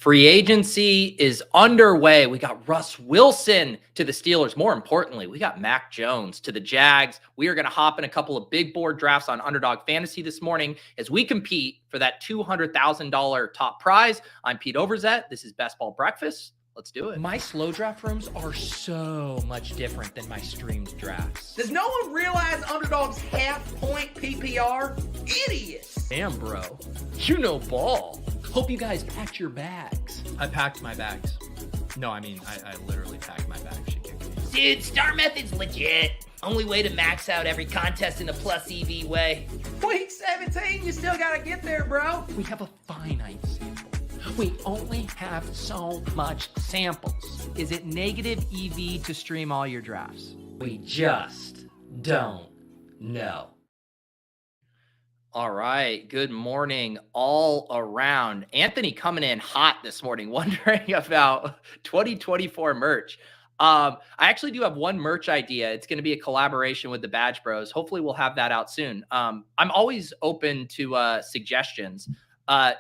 Free agency is underway. We got Russ Wilson to the Steelers. More importantly, we got Mac Jones to the Jags. We are going to hop in a couple of big board drafts on Underdog Fantasy this morning as we compete for that $200,000 top prize. I'm Pete Overzet. This is Best Ball Breakfast. Let's do it. My slow draft rooms are so much different than my streamed drafts. Does no one realize Underdog's half-point PPR? Idiots! Damn, bro. You know ball. Hope you guys packed your bags. I packed my bags. No, I mean, I literally packed my bags. Dude, Star Method's legit. Only way to max out every contest in a plus EV way. Week 17, you still gotta get there, bro. We have a finite sample. We only have so much samples. Is it negative EV to stream all your drafts? We just don't know. All right. Good morning all around. Anthony coming in hot this morning, wondering about 2024 merch. I actually do have one merch idea. It's going to be a collaboration with the Badge Bros. Hopefully we'll have that out soon. I'm always open to suggestions.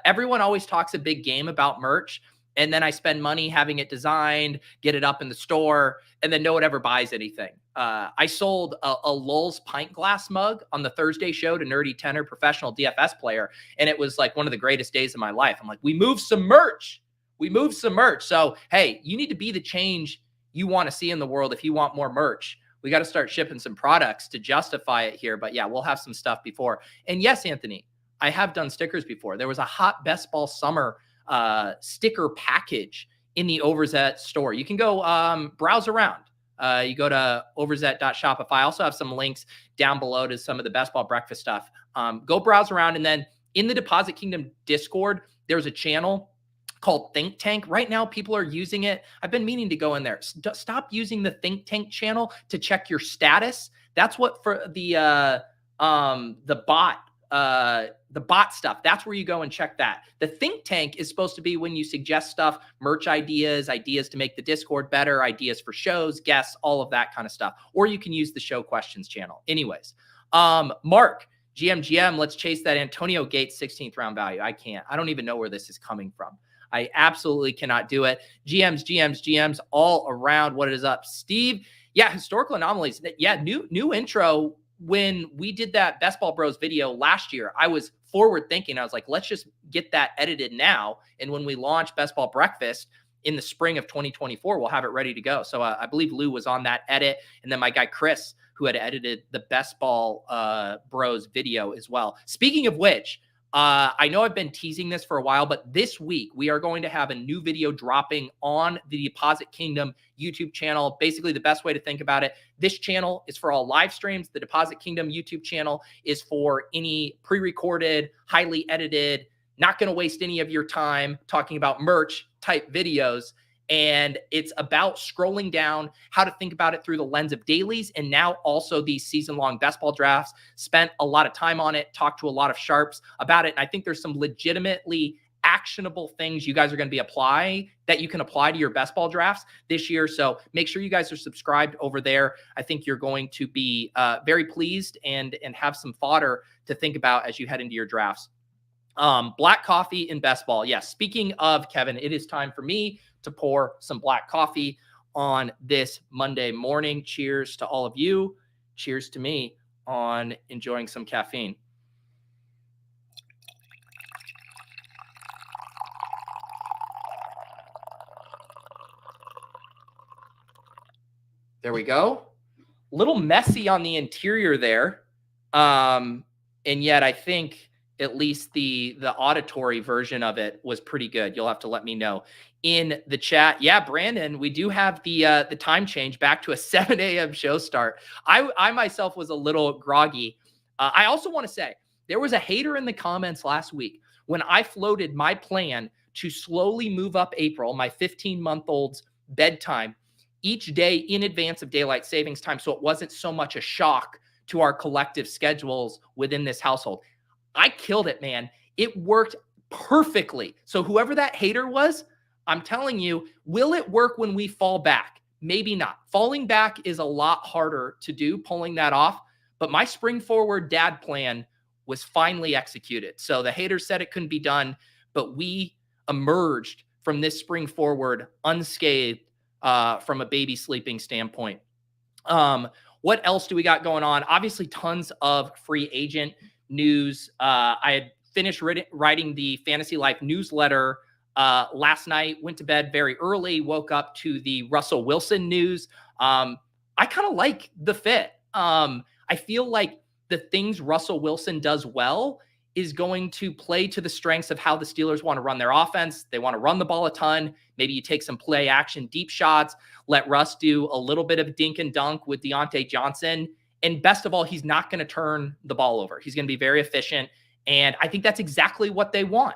Everyone always talks a big game about merch, and then I spend money having it designed, get it up in the store, and then no one ever buys anything. I sold a Lulz pint glass mug on the Thursday show to Nerdy Tenor, professional DFS player, and it was like one of the greatest days of my life. I'm like, we moved some merch. So, hey, you need to be the change you want to see in the world if you want more merch. We got to start shipping some products to justify it here. But yeah, we'll have some stuff before. And yes, Anthony, I have done stickers before. There was a hot Best Ball Summer sticker package in the Overzet store. You can go browse around. You go to overzet.shop. I also have some links down below to some of the Best Ball Breakfast stuff. Go browse around. And then in the Deposit Kingdom Discord, there's a channel called Think Tank. Right now, people are using it. I've been meaning to go in there. Stop using the Think Tank channel to check your status. That's what for the bot stuff. That's where you go and check that. The Think Tank is supposed to be when you suggest stuff, merch ideas to make the Discord better, ideas for shows, guests, all of that kind of stuff. Or you can use the show questions channel. Anyways, Mark, GM, let's chase that Antonio Gates 16th round value. I can't. I don't even know where this is coming from. I absolutely cannot do it. GMs all around. What is up, Steve? Yeah, historical anomalies. Yeah, new intro. When we did that Best Ball Bros video last year, I was forward thinking. I was like, let's just get that edited now. And when we launch Best Ball Breakfast in the spring of 2024, we'll have it ready to go. So I believe Lou was on that edit. And then my guy, Chris, who had edited the Best Ball Bros video as well. Speaking of which, I know I've been teasing this for a while, but this week we are going to have a new video dropping on the Deposit Kingdom YouTube channel. Basically, the best way to think about it, this channel is for all live streams. The Deposit Kingdom YouTube channel is for any pre-recorded, highly edited, not going to waste any of your time talking about merch type videos. And it's about scrolling down, how to think about it through the lens of dailies, and now also these season-long best ball drafts. Spent a lot of time on it, talked to a lot of sharps about it, and I think there's some legitimately actionable things you guys are going to be applying that you can apply to your best ball drafts this year. So make sure you guys are subscribed over there. I think you're going to be very pleased and have some fodder to think about as you head into your drafts. Black coffee in best ball. Yes. Speaking of Kevin, it is time for me to pour some black coffee on this Monday morning. Cheers to all of you. Cheers to me on enjoying some caffeine. There we go. A little messy on the interior there. And yet I think at least the auditory version of it was pretty good. You'll have to let me know in the chat. Yeah, Brandon, we do have the time change back to a 7 a.m. show start. I myself was a little groggy. I also want to say there was a hater in the comments last week when I floated my plan to slowly move up April, my 15-month-old's bedtime, each day in advance of daylight savings time, so it wasn't so much a shock to our collective schedules within this household. I killed it, man. It worked perfectly. So whoever that hater was, I'm telling you, will it work when we fall back? Maybe not. Falling back is a lot harder to do, pulling that off. But my spring forward dad plan was finally executed. So the haters said it couldn't be done, but we emerged from this spring forward unscathed from a baby sleeping standpoint. What else do we got going on? Obviously, tons of free agent news. I had finished writing the Fantasy Life newsletter last night, went to bed very early, woke up to the Russell Wilson news. I kind of like the fit. I feel like the things Russell Wilson does well is going to play to the strengths of how the Steelers want to run their offense. They want to run the ball a ton. Maybe you take some play action, deep shots, let Russ do a little bit of dink and dunk with Deontay Johnson. And best of all, he's not going to turn the ball over. He's going to be very efficient. And I think that's exactly what they want.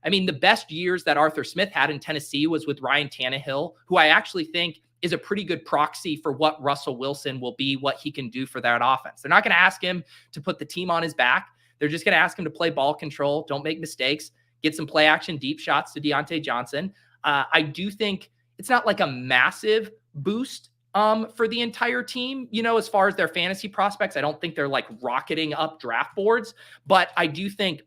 I mean, the best years that Arthur Smith had in Tennessee was with Ryan Tannehill, who I actually think is a pretty good proxy for what Russell Wilson will be, what he can do for that offense. They're not going to ask him to put the team on his back. They're just going to ask him to play ball control, don't make mistakes, get some play action, deep shots to Deontay Johnson. I do think it's not like a massive boost for the entire team, as far as their fantasy prospects. I don't think they're like rocketing up draft boards, but I do think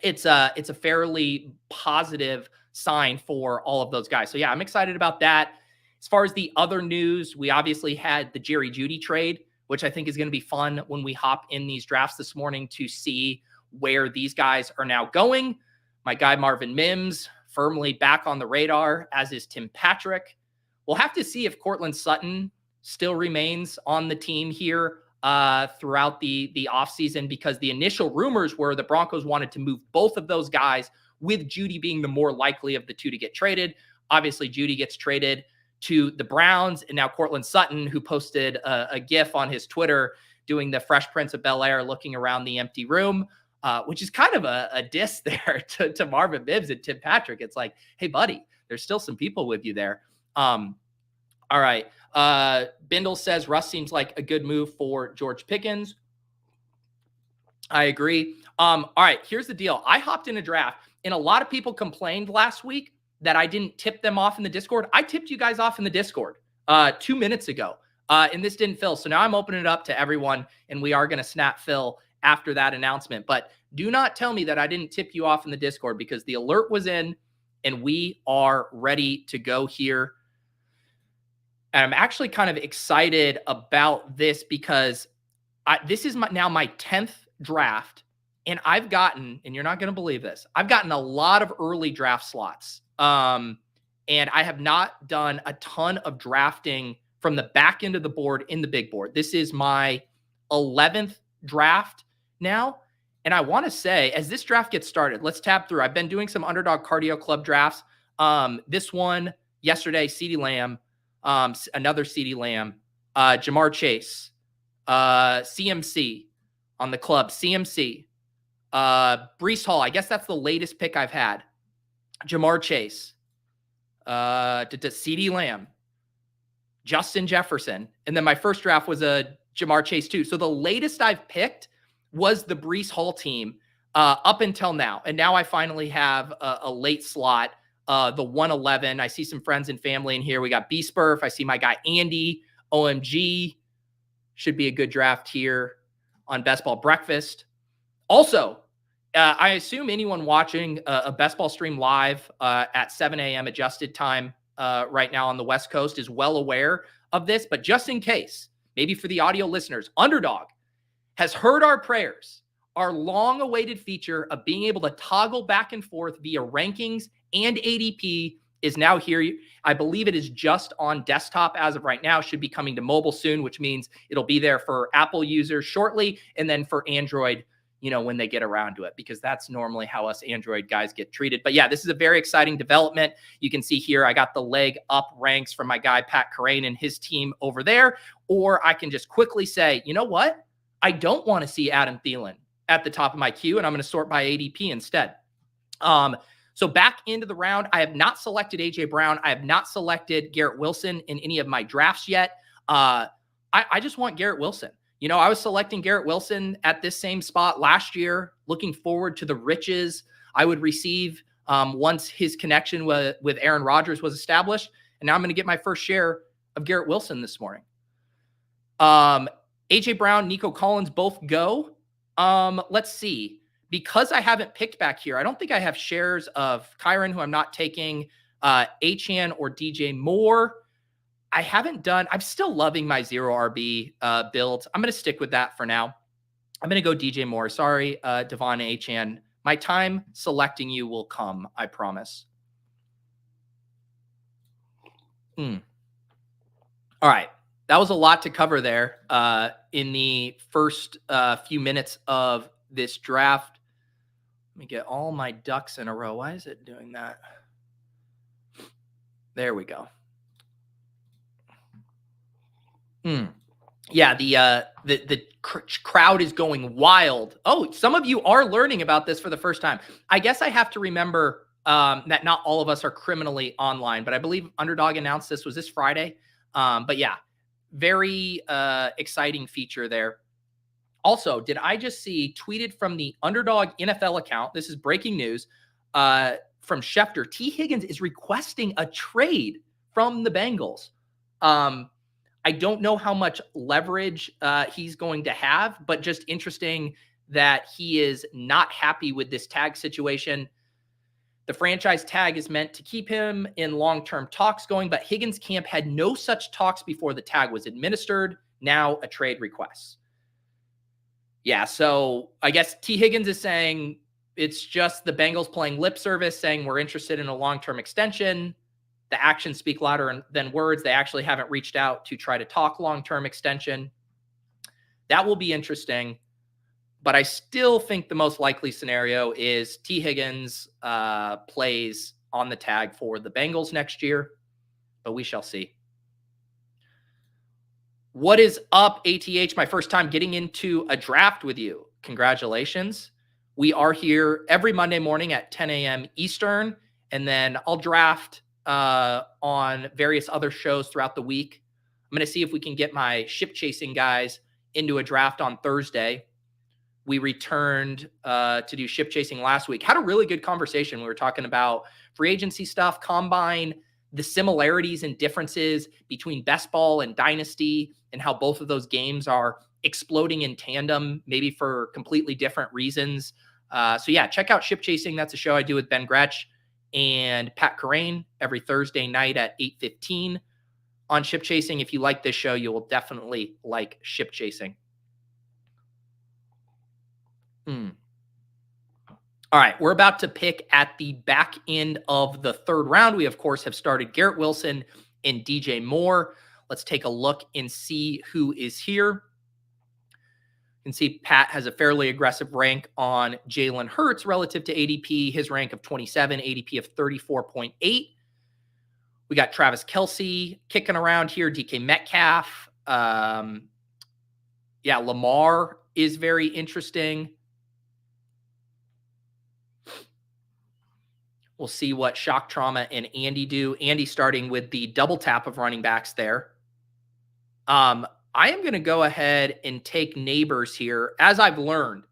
it's a fairly positive sign for all of those guys. So yeah, I'm excited about that. As far as the other news, we obviously had the Jerry Jeudy trade, which I think is going to be fun when we hop in these drafts this morning to see where these guys are now going. My guy Marvin Mims firmly back on the radar, as is Tim Patrick. We'll have to see if Courtland Sutton still remains on the team here throughout the offseason, because the initial rumors were the Broncos wanted to move both of those guys, with Jeudy being the more likely of the two to get traded. Obviously, Jeudy gets traded to the Browns, and now Courtland Sutton, who posted a GIF on his Twitter doing the Fresh Prince of Bel-Air looking around the empty room, which is kind of a diss there to Marvin Mims and Tim Patrick. It's like, hey, buddy, there's still some people with you there. All right. Bindle says Russ seems like a good move for George Pickens. I agree. All right, here's the deal. I hopped in a draft, and a lot of people complained last week that I didn't tip them off in the Discord. I tipped you guys off in the Discord 2 minutes ago, and this didn't fill. So now I'm opening it up to everyone, and we are going to snap fill after that announcement. But do not tell me that I didn't tip you off in the Discord, because the alert was in, and we are ready to go here. And I'm actually kind of excited about this, because this is now my 10th draft, and I've gotten, and you're not going to believe this, I've gotten a lot of early draft slots. And I have not done a ton of drafting from the back end of the board in the big board. This is my 11th draft now. And I want to say, as this draft gets started, let's tab through. I've been doing some Underdog Cardio Club drafts. This one yesterday, CeeDee Lamb, another CeeDee Lamb, Jamar Chase, CMC on the club, CMC, Breece Hall. I guess that's the latest pick I've had. Jamar Chase, CeeDee Lamb, Justin Jefferson. And then my first draft was a Jamar Chase too. So the latest I've picked was the Breece Hall team up until now. And now I finally have a late slot, the 111. I see some friends and family in here. We got B-Spurf. I see my guy Andy, OMG. Should be a good draft here on Best Ball Breakfast. Also, I assume anyone watching a Best Ball stream live at 7 a.m. adjusted time right now on the West Coast is well aware of this. But just in case, maybe for the audio listeners, Underdog has heard our prayers. Our long-awaited feature of being able to toggle back and forth via rankings and ADP is now here. I believe it is just on desktop as of right now. Should be coming to mobile soon, which means it'll be there for Apple users shortly, and then for Android, when they get around to it, because that's normally how us Android guys get treated. But yeah, this is a very exciting development. You can see here, I got the leg up ranks from my guy, Pat Carane, and his team over there. Or I can just quickly say, you know what? I don't want to see Adam Thielen at the top of my queue, and I'm going to sort by ADP instead. So back into the round, I have not selected A.J. Brown. I have not selected Garrett Wilson in any of my drafts yet. I just want Garrett Wilson. I was selecting Garrett Wilson at this same spot last year, looking forward to the riches I would receive once his connection with Aaron Rodgers was established. And now I'm going to get my first share of Garrett Wilson this morning. A.J. Brown, Nico Collins both go. Let's see. Because I haven't picked back here, I don't think I have shares of Kyron, who I'm not taking, Achane or DJ Moore. I'm still loving my 0 RB build. I'm going to stick with that for now. I'm going to go DJ Moore. Sorry, Devon Achane. My time selecting you will come, I promise. All right. That was a lot to cover there in the first few minutes of this draft. Let me get all my ducks in a row. Why is it doing that? There we go. Yeah, the crowd is going wild. Oh, some of you are learning about this for the first time. I guess I have to remember that not all of us are criminally online, but I believe Underdog announced this. Was this Friday? But yeah, very exciting feature there. Also, did I just see tweeted from the Underdog NFL account? This is breaking news from Schefter. Tee Higgins is requesting a trade from the Bengals. I don't know how much leverage he's going to have, but just interesting that he is not happy with this tag situation. The franchise tag is meant to keep him in long-term talks going, but Higgins camp had no such talks before the tag was administered. Now a trade request. Yeah, so I guess Tee Higgins is saying it's just the Bengals playing lip service, saying we're interested in a long-term extension. The actions speak louder than words. They actually haven't reached out to try to talk long-term extension. That will be interesting. But I still think the most likely scenario is Tee Higgins plays on the tag for the Bengals next year. But we shall see. What is up, ATH? My first time getting into a draft with you. Congratulations. We are here every Monday morning at 10 a.m. Eastern. And then I'll draft on various other shows throughout the week. I'm going to see if we can get my ship chasing guys into a draft on Thursday. We returned to do ship chasing last week. Had a really good conversation. We were talking about free agency stuff, combine, the similarities and differences between best ball and dynasty, and how both of those games are exploding in tandem, maybe for completely different reasons. So yeah, check out Ship Chasing. That's a show I do with Ben Gretsch and Pat Carrain every Thursday night at 8:15 on Ship Chasing. If you like this show, you will definitely like Ship Chasing. All right, we're about to pick at the back end of the third round. We, of course, have started Garrett Wilson and DJ Moore. Let's take a look and see who is here. You can see Pat has a fairly aggressive rank on Jalen Hurts relative to ADP, his rank of 27, ADP of 34.8. We got Travis Kelce kicking around here, DK Metcalf. Lamar is very interesting. We'll see what Shock Trauma and Andy do. Andy starting with the double tap of running backs there. I am going to go ahead and take Neighbors here. As I've learned,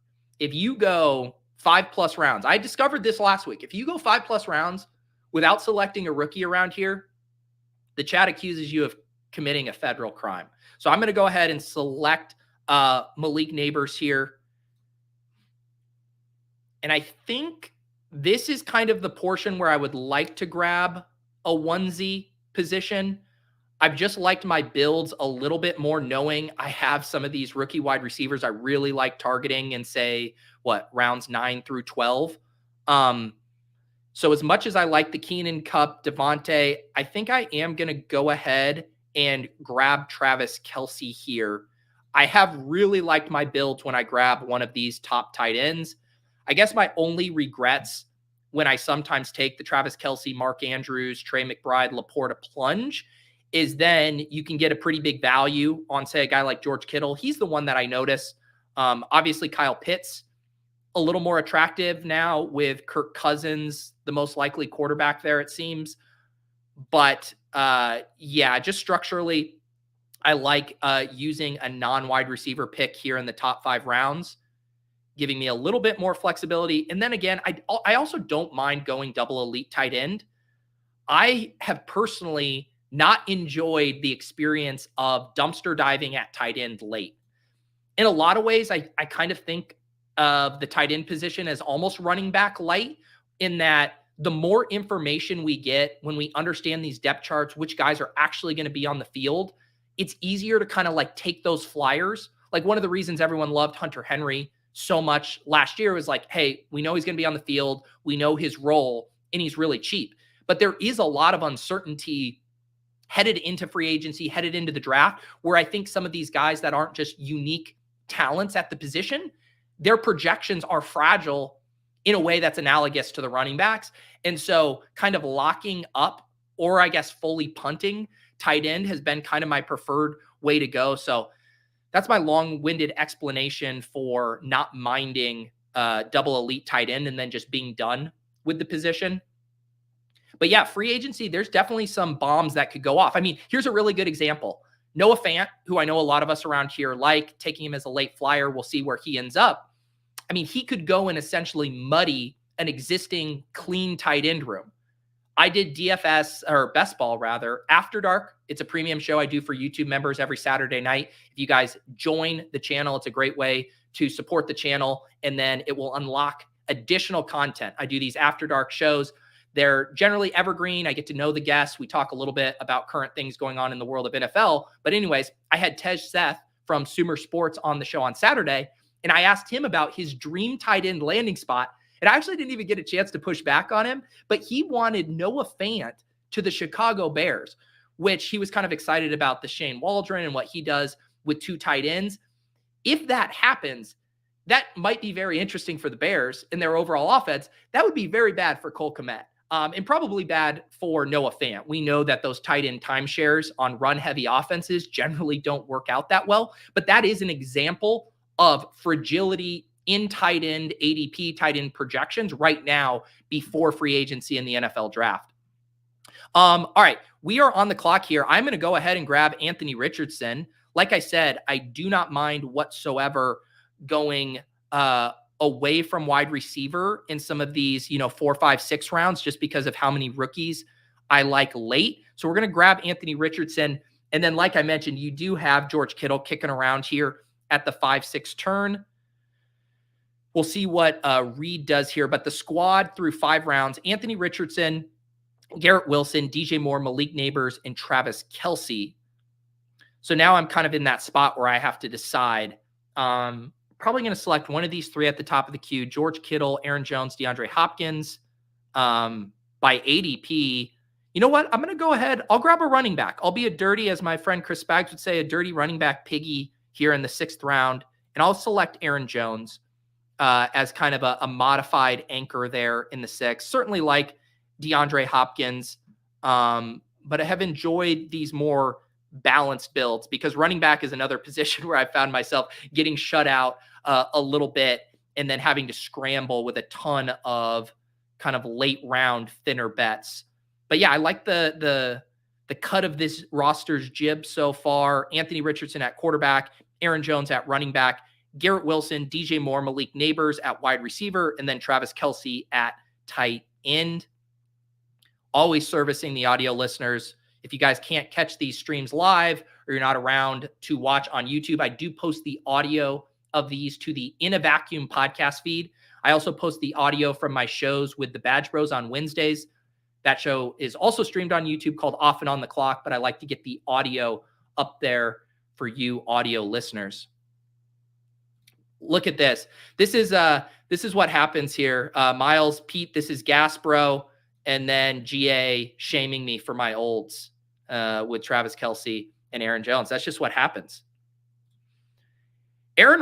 if you go 5+ rounds, I discovered this last week. If you go 5+ rounds without selecting a rookie around here, the chat accuses you of committing a federal crime. So I'm going to go ahead and select Malik Neighbors here. And I think this is kind of the portion where I would like to grab a onesie position. I've just liked my builds a little bit more, knowing I have some of these rookie wide receivers I really like targeting in, say, rounds 9 through 12. So as much as I like the Keenan, Cup, Devontae, I think I am going to go ahead and grab Travis Kelce here. I have really liked my builds when I grab one of these top tight ends. I guess my only regrets when I sometimes take the Travis Kelce, Mark Andrews, Trey McBride, Laporta plunge is then you can get a pretty big value on, say, a guy like George Kittle. He's the one that I notice. Obviously, Kyle Pitts, a little more attractive now with Kirk Cousins, the most likely quarterback there, it seems. But just structurally, I like using a non-wide receiver pick here in the top 5 rounds, giving me a little bit more flexibility. And then again, I also don't mind going double elite tight end. I have personally not enjoyed the experience of dumpster diving at tight end late. In a lot of ways, I kind of think of the tight end position as almost running back light, in that the more information we get when we understand these depth charts, which guys are actually going to be on the field, it's easier to kind of like take those flyers. Like one of the reasons everyone loved Hunter Henry so much last year was like, hey, we know he's going to be on the field. We know his role and he's really cheap. But there is a lot of uncertainty headed into free agency, headed into the draft, where I think some of these guys that aren't just unique talents at the position, their projections are fragile in a way that's analogous to the running backs. And so kind of locking up, or I guess fully punting tight end has been kind of my preferred way to go. That's my long-winded explanation for not minding double elite tight end and then just being done with the position. But yeah, free agency, there's definitely some bombs that could go off. I mean, here's a really good example. Noah Fant, who I know a lot of us around here like, taking him as a late flyer. We'll see where he ends up. I mean, he could go and essentially muddy an existing clean tight end room. I did DFS, or Best Ball rather, After Dark. It's a premium show I do for YouTube members every Saturday night. If you guys join the channel, it's a great way to support the channel, and then it will unlock additional content. I do these After Dark shows. They're generally evergreen. I get to know the guests. We talk a little bit about current things going on in the world of NFL. But anyways, I had Tej Seth from Sumer Sports on the show on Saturday, and I asked him about his dream tight end landing spot. And I actually didn't even get a chance to push back on him, but he wanted Noah Fant to the Chicago Bears, which he was kind of excited about the Shane Waldron and what he does with two tight ends. If that happens, that might be very interesting for the Bears and their overall offense. That would be very bad for Cole Kmet. And probably bad for Noah Fant. We know that those tight end timeshares on run-heavy offenses generally don't work out that well, but that is an example of fragility in tight end ADP, tight end projections right now before free agency in the NFL draft. All right, we are on the clock here. I'm going to go ahead and grab Anthony Richardson. Like I said, I do not mind whatsoever going away from wide receiver in some of these, 4, 5, 6 rounds, just because of how many rookies I like late. So we're going to grab Anthony Richardson. And then, like I mentioned, you do have George Kittle kicking around here at the 5-6 turn. We'll see what Reed does here. But the squad through 5 rounds, Anthony Richardson, Garrett Wilson, DJ Moore, Malik Neighbors, and Travis Kelce. So now I'm kind of in that spot where I have to decide. Probably going to select one of these 3 at the top of the queue: George Kittle, Aaron Jones, DeAndre Hopkins. By ADP, you know what? I'm going to go ahead. I'll grab a running back. I'll be a dirty, as my friend Chris Spags would say, a dirty running back piggy here in the 6th round. And I'll select Aaron Jones as kind of a modified anchor there in the 6th. Certainly like DeAndre Hopkins, but I have enjoyed these more balanced builds, because running back is another position where I found myself getting shut out a little bit and then having to scramble with a ton of kind of late round thinner bets. But yeah, I like the cut of this roster's jib so far. Anthony Richardson at quarterback, Aaron Jones at running back, Garrett Wilson, DJ Moore, Malik Neighbors at wide receiver, and then Travis Kelce at tight end. Always servicing the audio listeners. If you guys can't catch these streams live, or you're not around to watch on YouTube, I do post the audio of these to the In a Vacuum podcast feed. I also post the audio from my shows with the Badge Bros on Wednesdays. That show is also streamed on YouTube, called Off and On the Clock, but I like to get the audio up there for you audio listeners. Look at this. This is what happens here. Miles, Pete, this is Gas Bro, and then GA shaming me for my olds with Travis Kelce and Aaron Jones. That's just what happens. Aaron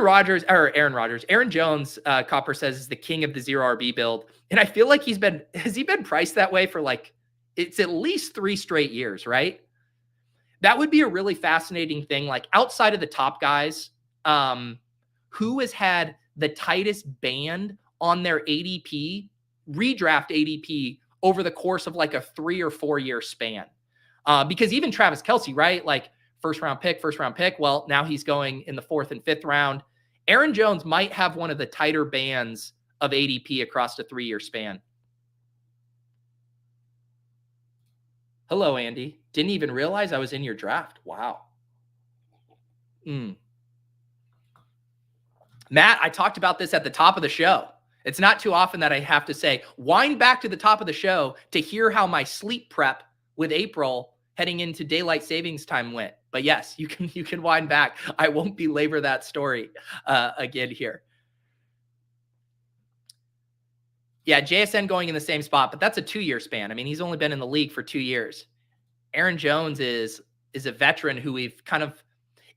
Jones, Copper says, is the king of the 0 RB build. And I feel like has he been priced that way for it's at least 3 straight years, right? That would be a really fascinating thing. Like, outside of the top guys, who has had the tightest band on their ADP, redraft ADP, over the course of like a 3 or 4 year span? Because even Travis Kelce, right? Like, first round pick. Well, now he's going in the 4th and 5th round. Aaron Jones might have one of the tighter bands of ADP across a 3 year span. Hello, Andy. Didn't even realize I was in your draft. Wow. Matt, I talked about this at the top of the show. It's not too often that I have to say, wind back to the top of the show to hear how my sleep prep with April heading into daylight savings time went. But yes, you can wind back. I won't belabor that story again here. Yeah, JSN going in the same spot, but that's a 2-year span. I mean, he's only been in the league for 2 years. Aaron Jones is a veteran who we've kind of,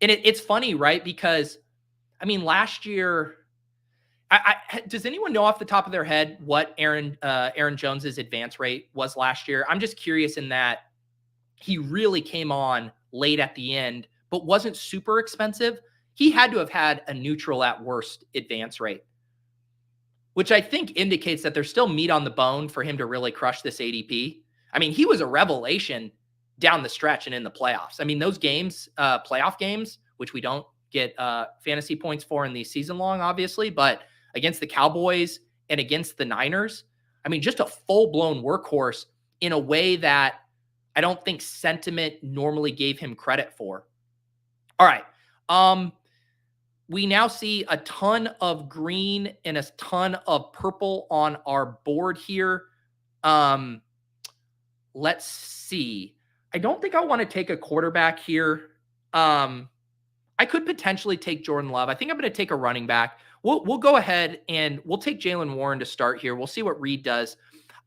and it's funny, right? Because I mean, last year, does anyone know off the top of their head what Aaron Jones's advance rate was last year? I'm just curious in that he really came on late at the end, but wasn't super expensive. He had to have had a neutral at worst advance rate, which I think indicates that there's still meat on the bone for him to really crush this ADP. I mean, he was a revelation down the stretch and in the playoffs. I mean, those games, playoff games, which we don't get fantasy points for in the season long, obviously, but against the Cowboys and against the Niners, I mean, just a full-blown workhorse in a way that I don't think sentiment normally gave him credit for. All right. We now see a ton of green and a ton of purple on our board here. Let's see. I don't think I want to take a quarterback here. I could potentially take Jordan Love. I think I'm going to take a running back. We'll go ahead and we'll take Jaylen Warren to start here. We'll see what Reed does.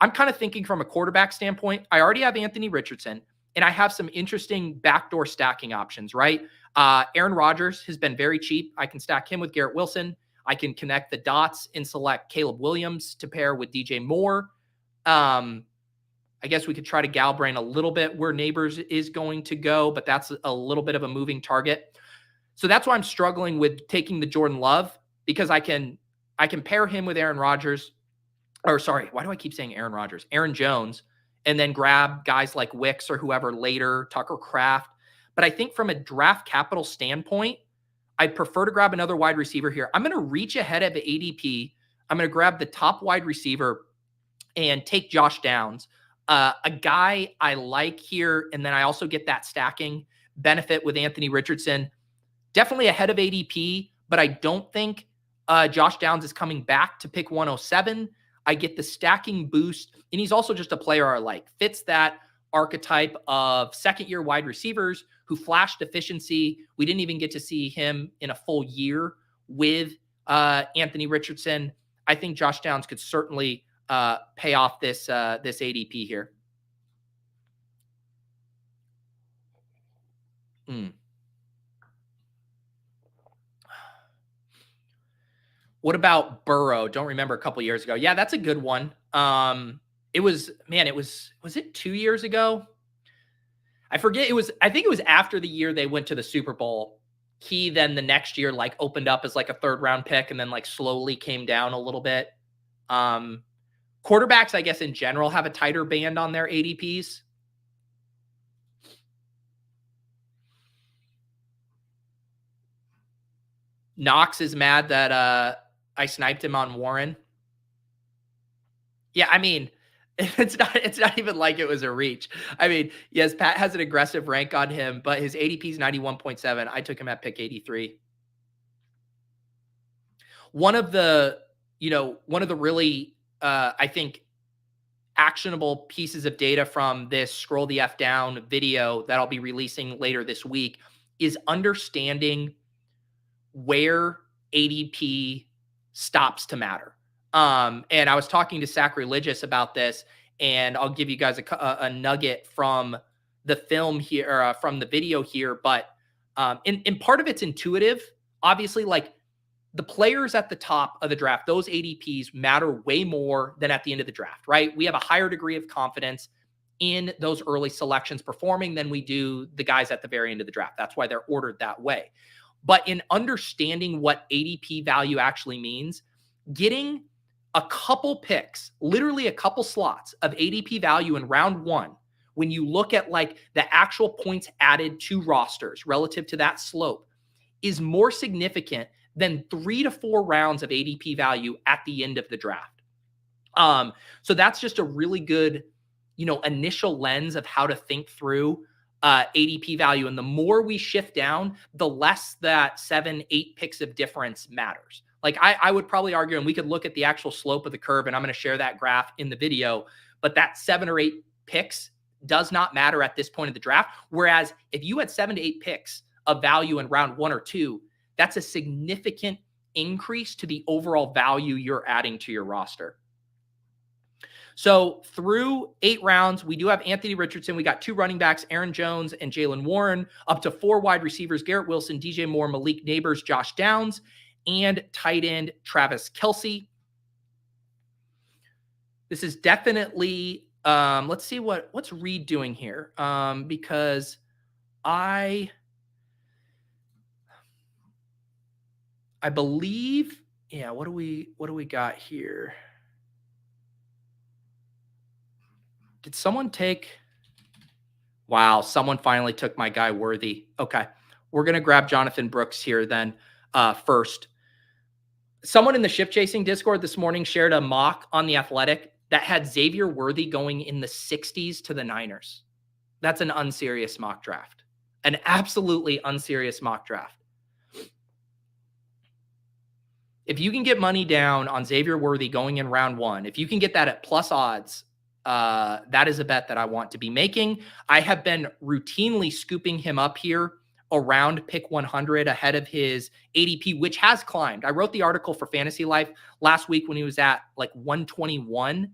I'm kind of thinking from a quarterback standpoint. I already have Anthony Richardson, and I have some interesting backdoor stacking options, right? Aaron Rodgers has been very cheap. I can stack him with Garrett Wilson. I can connect the dots and select Caleb Williams to pair with DJ Moore. I guess we could try to Galbrain a little bit where Neighbors is going to go, but that's a little bit of a moving target. So that's why I'm struggling with taking the Jordan Love, because I can pair him with Aaron Rodgers. Or sorry, why do I keep saying Aaron Rodgers? Aaron Jones, and then grab guys like Wicks or whoever later, Tucker Kraft. But I think from a draft capital standpoint, I'd prefer to grab another wide receiver here. I'm going to reach ahead of the ADP. I'm going to grab the top wide receiver and take Josh Downs, a guy I like here. And then I also get that stacking benefit with Anthony Richardson. Definitely ahead of ADP, but I don't think Josh Downs is coming back to pick 107. I get the stacking boost, and he's also just a player I like. Fits that archetype of second-year wide receivers who flashed efficiency. We didn't even get to see him in a full year with Anthony Richardson. I think Josh Downs could certainly pay off this ADP here. What about Burrow? Don't remember a couple years ago. Yeah, that's a good one. Was it 2 years ago? I forget. I think it was after the year they went to the Super Bowl. He then the next year like opened up as like a 3rd round pick and then like slowly came down a little bit. Quarterbacks, I guess in general, have a tighter band on their ADPs. Knox is mad that I sniped him on Warren. Yeah, I mean, it's not even like it was a reach. I mean, yes, Pat has an aggressive rank on him, but his ADP is 91.7. I took him at pick 83. One of the really, I think, actionable pieces of data from this Scroll the F Down video that I'll be releasing later this week is understanding where ADP stops to matter. And I was talking to Sacrilegious about this, and I'll give you guys a nugget from the film here, from the video here. But in part of it's intuitive. Obviously, like the players at the top of the draft, those ADPs matter way more than at the end of the draft, right? We have a higher degree of confidence in those early selections performing than we do the guys at the very end of the draft. That's why they're ordered that way. But in understanding what ADP value actually means, getting a couple picks, literally a couple slots of ADP value in round 1, when you look at like the actual points added to rosters relative to that slope, is more significant than 3 to 4 rounds of ADP value at the end of the draft. So that's just a really good, initial lens of how to think through ADP value. And the more we shift down, the less that 7-8 picks of difference matters. Like I would probably argue, and we could look at the actual slope of the curve, and I'm going to share that graph in the video, but that 7 or 8 picks does not matter at this point of the draft. Whereas if you had 7 to 8 picks of value in round 1 or 2, that's a significant increase to the overall value you're adding to your roster. So through 8 rounds, we do have Anthony Richardson. We got 2 running backs, Aaron Jones and Jaylen Warren, up to 4 wide receivers, Garrett Wilson, DJ Moore, Malik Neighbors, Josh Downs, and tight end Travis Kelce. This is definitely, let's see what's Reed doing here, because I believe, yeah, what do we got here? Did someone take? Wow, someone finally took my guy Worthy. Okay, we're going to grab Jonathan Brooks here then first. Someone in the Ship Chasing Discord this morning shared a mock on The Athletic that had Xavier Worthy going in the 60s to the Niners. That's an unserious mock draft. An absolutely unserious mock draft. If you can get money down on Xavier Worthy going in round 1, if you can get that at plus odds, that is a bet that I want to be making. I have been routinely scooping him up here around pick 100 ahead of his ADP, which has climbed. I wrote the article for Fantasy Life last week when he was at like 121.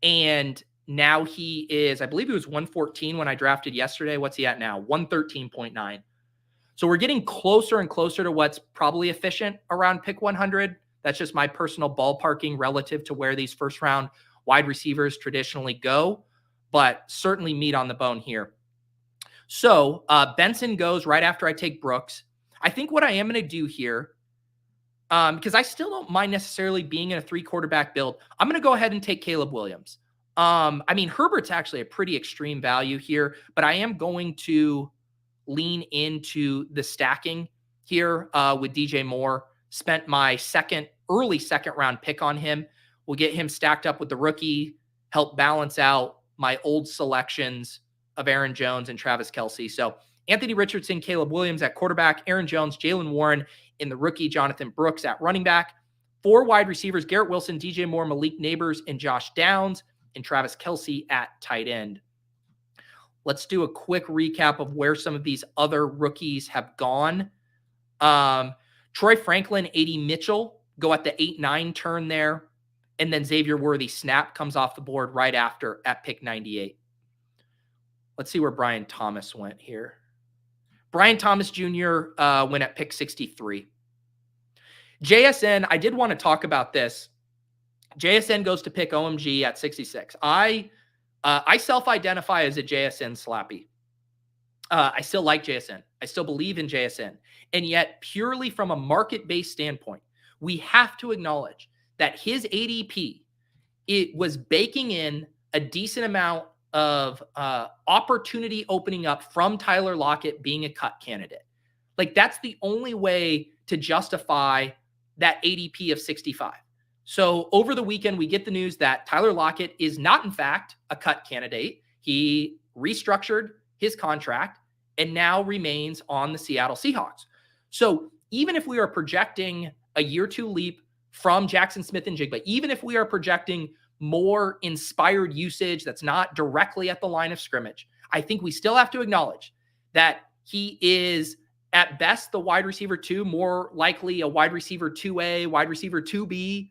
And now he is, I believe he was 114 when I drafted yesterday. What's he at now? 113.9. So we're getting closer and closer to what's probably efficient around pick 100. That's just my personal ballparking relative to where these first round wide receivers traditionally go, but certainly meat on the bone here. So Benson goes right after I take Brooks. I think what I am going to do here, because I still don't mind necessarily being in a 3 quarterback build, I'm going to go ahead and take Caleb Williams. I mean, Herbert's actually a pretty extreme value here, but I am going to lean into the stacking here with DJ Moore. Spent my early second round pick on him. We'll get him stacked up with the rookie, help balance out my old selections of Aaron Jones and Travis Kelce. So Anthony Richardson, Caleb Williams at quarterback, Aaron Jones, Jaylen Warren in the rookie, Jonathan Brooks at running back, 4 wide receivers, Garrett Wilson, DJ Moore, Malik Neighbors, and Josh Downs, and Travis Kelce at tight end. Let's do a quick recap of where some of these other rookies have gone. Troy Franklin, AD Mitchell go at the 8-9 turn there. And then Xavier Worthy snap comes off the board right after at pick 98. Let's see where Brian Thomas went here. Brian Thomas Jr. Went at pick 63. JSN, I did want to talk about this. JSN goes to pick OMG at 66. I self-identify as a JSN slappy. I still like JSN. I still believe in JSN. And yet, purely from a market-based standpoint, we have to acknowledge that his ADP, it was baking in a decent amount of opportunity opening up from Tyler Lockett being a cut candidate. Like, that's the only way to justify that ADP of 65. So over the weekend, we get the news that Tyler Lockett is not, in fact, a cut candidate. He restructured his contract and now remains on the Seattle Seahawks. So even if we are projecting a year 2 leap from Jackson Smith and Jigba, even if we are projecting more inspired usage that's not directly at the line of scrimmage, I think we still have to acknowledge that he is at best the wide receiver 2, more likely a wide receiver 2A, wide receiver 2B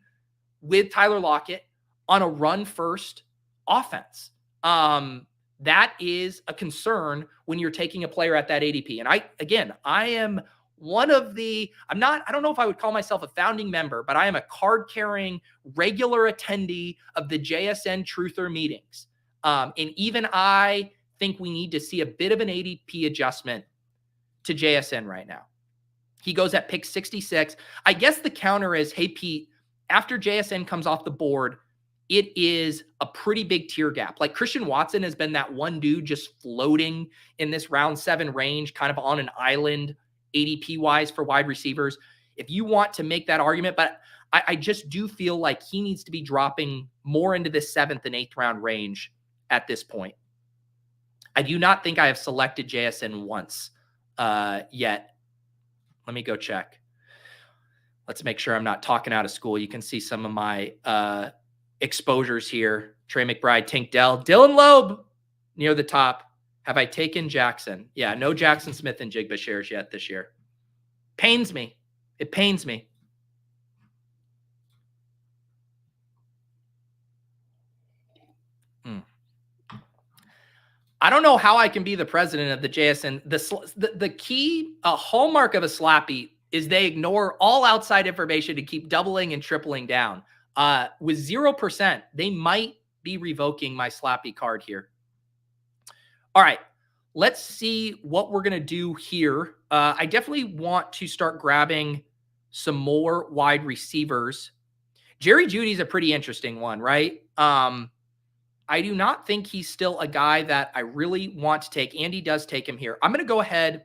with Tyler Lockett on a run first offense. That is a concern when you're taking a player at that ADP. And I am one of the, I don't know if I would call myself a founding member, but I am a card-carrying regular attendee of the JSN Truther meetings. And even I think we need to see a bit of an ADP adjustment to JSN right now. He goes at pick 66. I guess the counter is, hey, Pete, after JSN comes off the board, it is a pretty big tier gap. Like Christian Watson has been that one dude just floating in this round 7 range, kind of on an island ADP wise for wide receivers. If you want to make that argument, but I just do feel like he needs to be dropping more into this 7th and 8th round range at this point. I do not think I have selected JSN once yet. Let me go check. Let's make sure I'm not talking out of school. You can see some of my exposures here. Trey McBride, Tank Dell, Dylan Loube near the top. Have I taken Jackson? Yeah, no Jackson Smith and Jigba shares yet this year. Pains me. It pains me. I don't know how I can be the president of the JSN. The key, a hallmark of a slappy is they ignore all outside information to keep doubling and tripling down. With 0%, they might be revoking my slappy card here. All right, let's see what we're going to do here. I definitely want to start grabbing some more wide receivers. Jerry Jeudy's a pretty interesting one, right? I do not think he's still a guy that I really want to take. Andy does take him here. I'm going to go ahead.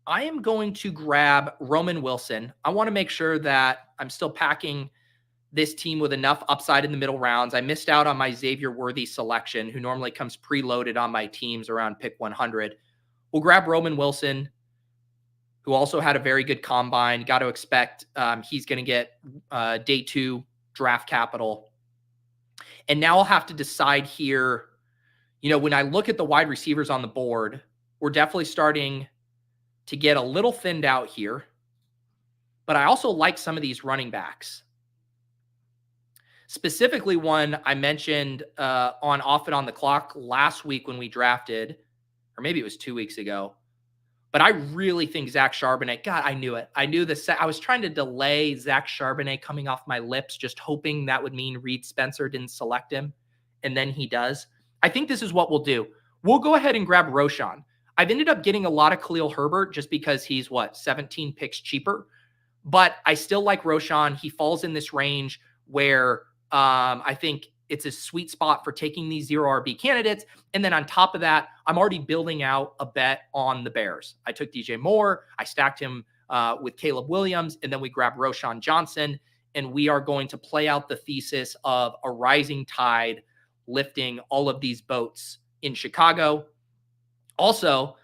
I am going to grab Roman Wilson. I want to make sure that I'm still packing this team with enough upside in the middle rounds. I missed out on my Xavier Worthy selection, who normally comes preloaded on my teams around pick 100. We'll grab Roman Wilson, who also had a very good combine. Got to expect he's going to get day 2 draft capital. And now I'll have to decide here, when I look at the wide receivers on the board, we're definitely starting to get a little thinned out here. But I also like some of these running backs. Specifically one I mentioned on Off It on the Clock last week when we drafted, or maybe it was 2 weeks ago. But I really think Zach Charbonnet, God, I knew it. I knew this. I was trying to delay Zach Charbonnet coming off my lips, just hoping that would mean Reed Spencer didn't select him. And then he does. I think this is what we'll do. We'll go ahead and grab Roshan. I've ended up getting a lot of Khalil Herbert just because he's 17 picks cheaper. But I still like Roshan. He falls in this range where I think it's a sweet spot for taking these 0 RB candidates. And then on top of that, I'm already building out a bet on the Bears. I took DJ Moore. I stacked him with Caleb Williams. And then we grabbed Roshan Johnson. And we are going to play out the thesis of a rising tide lifting all of these boats in Chicago. Also,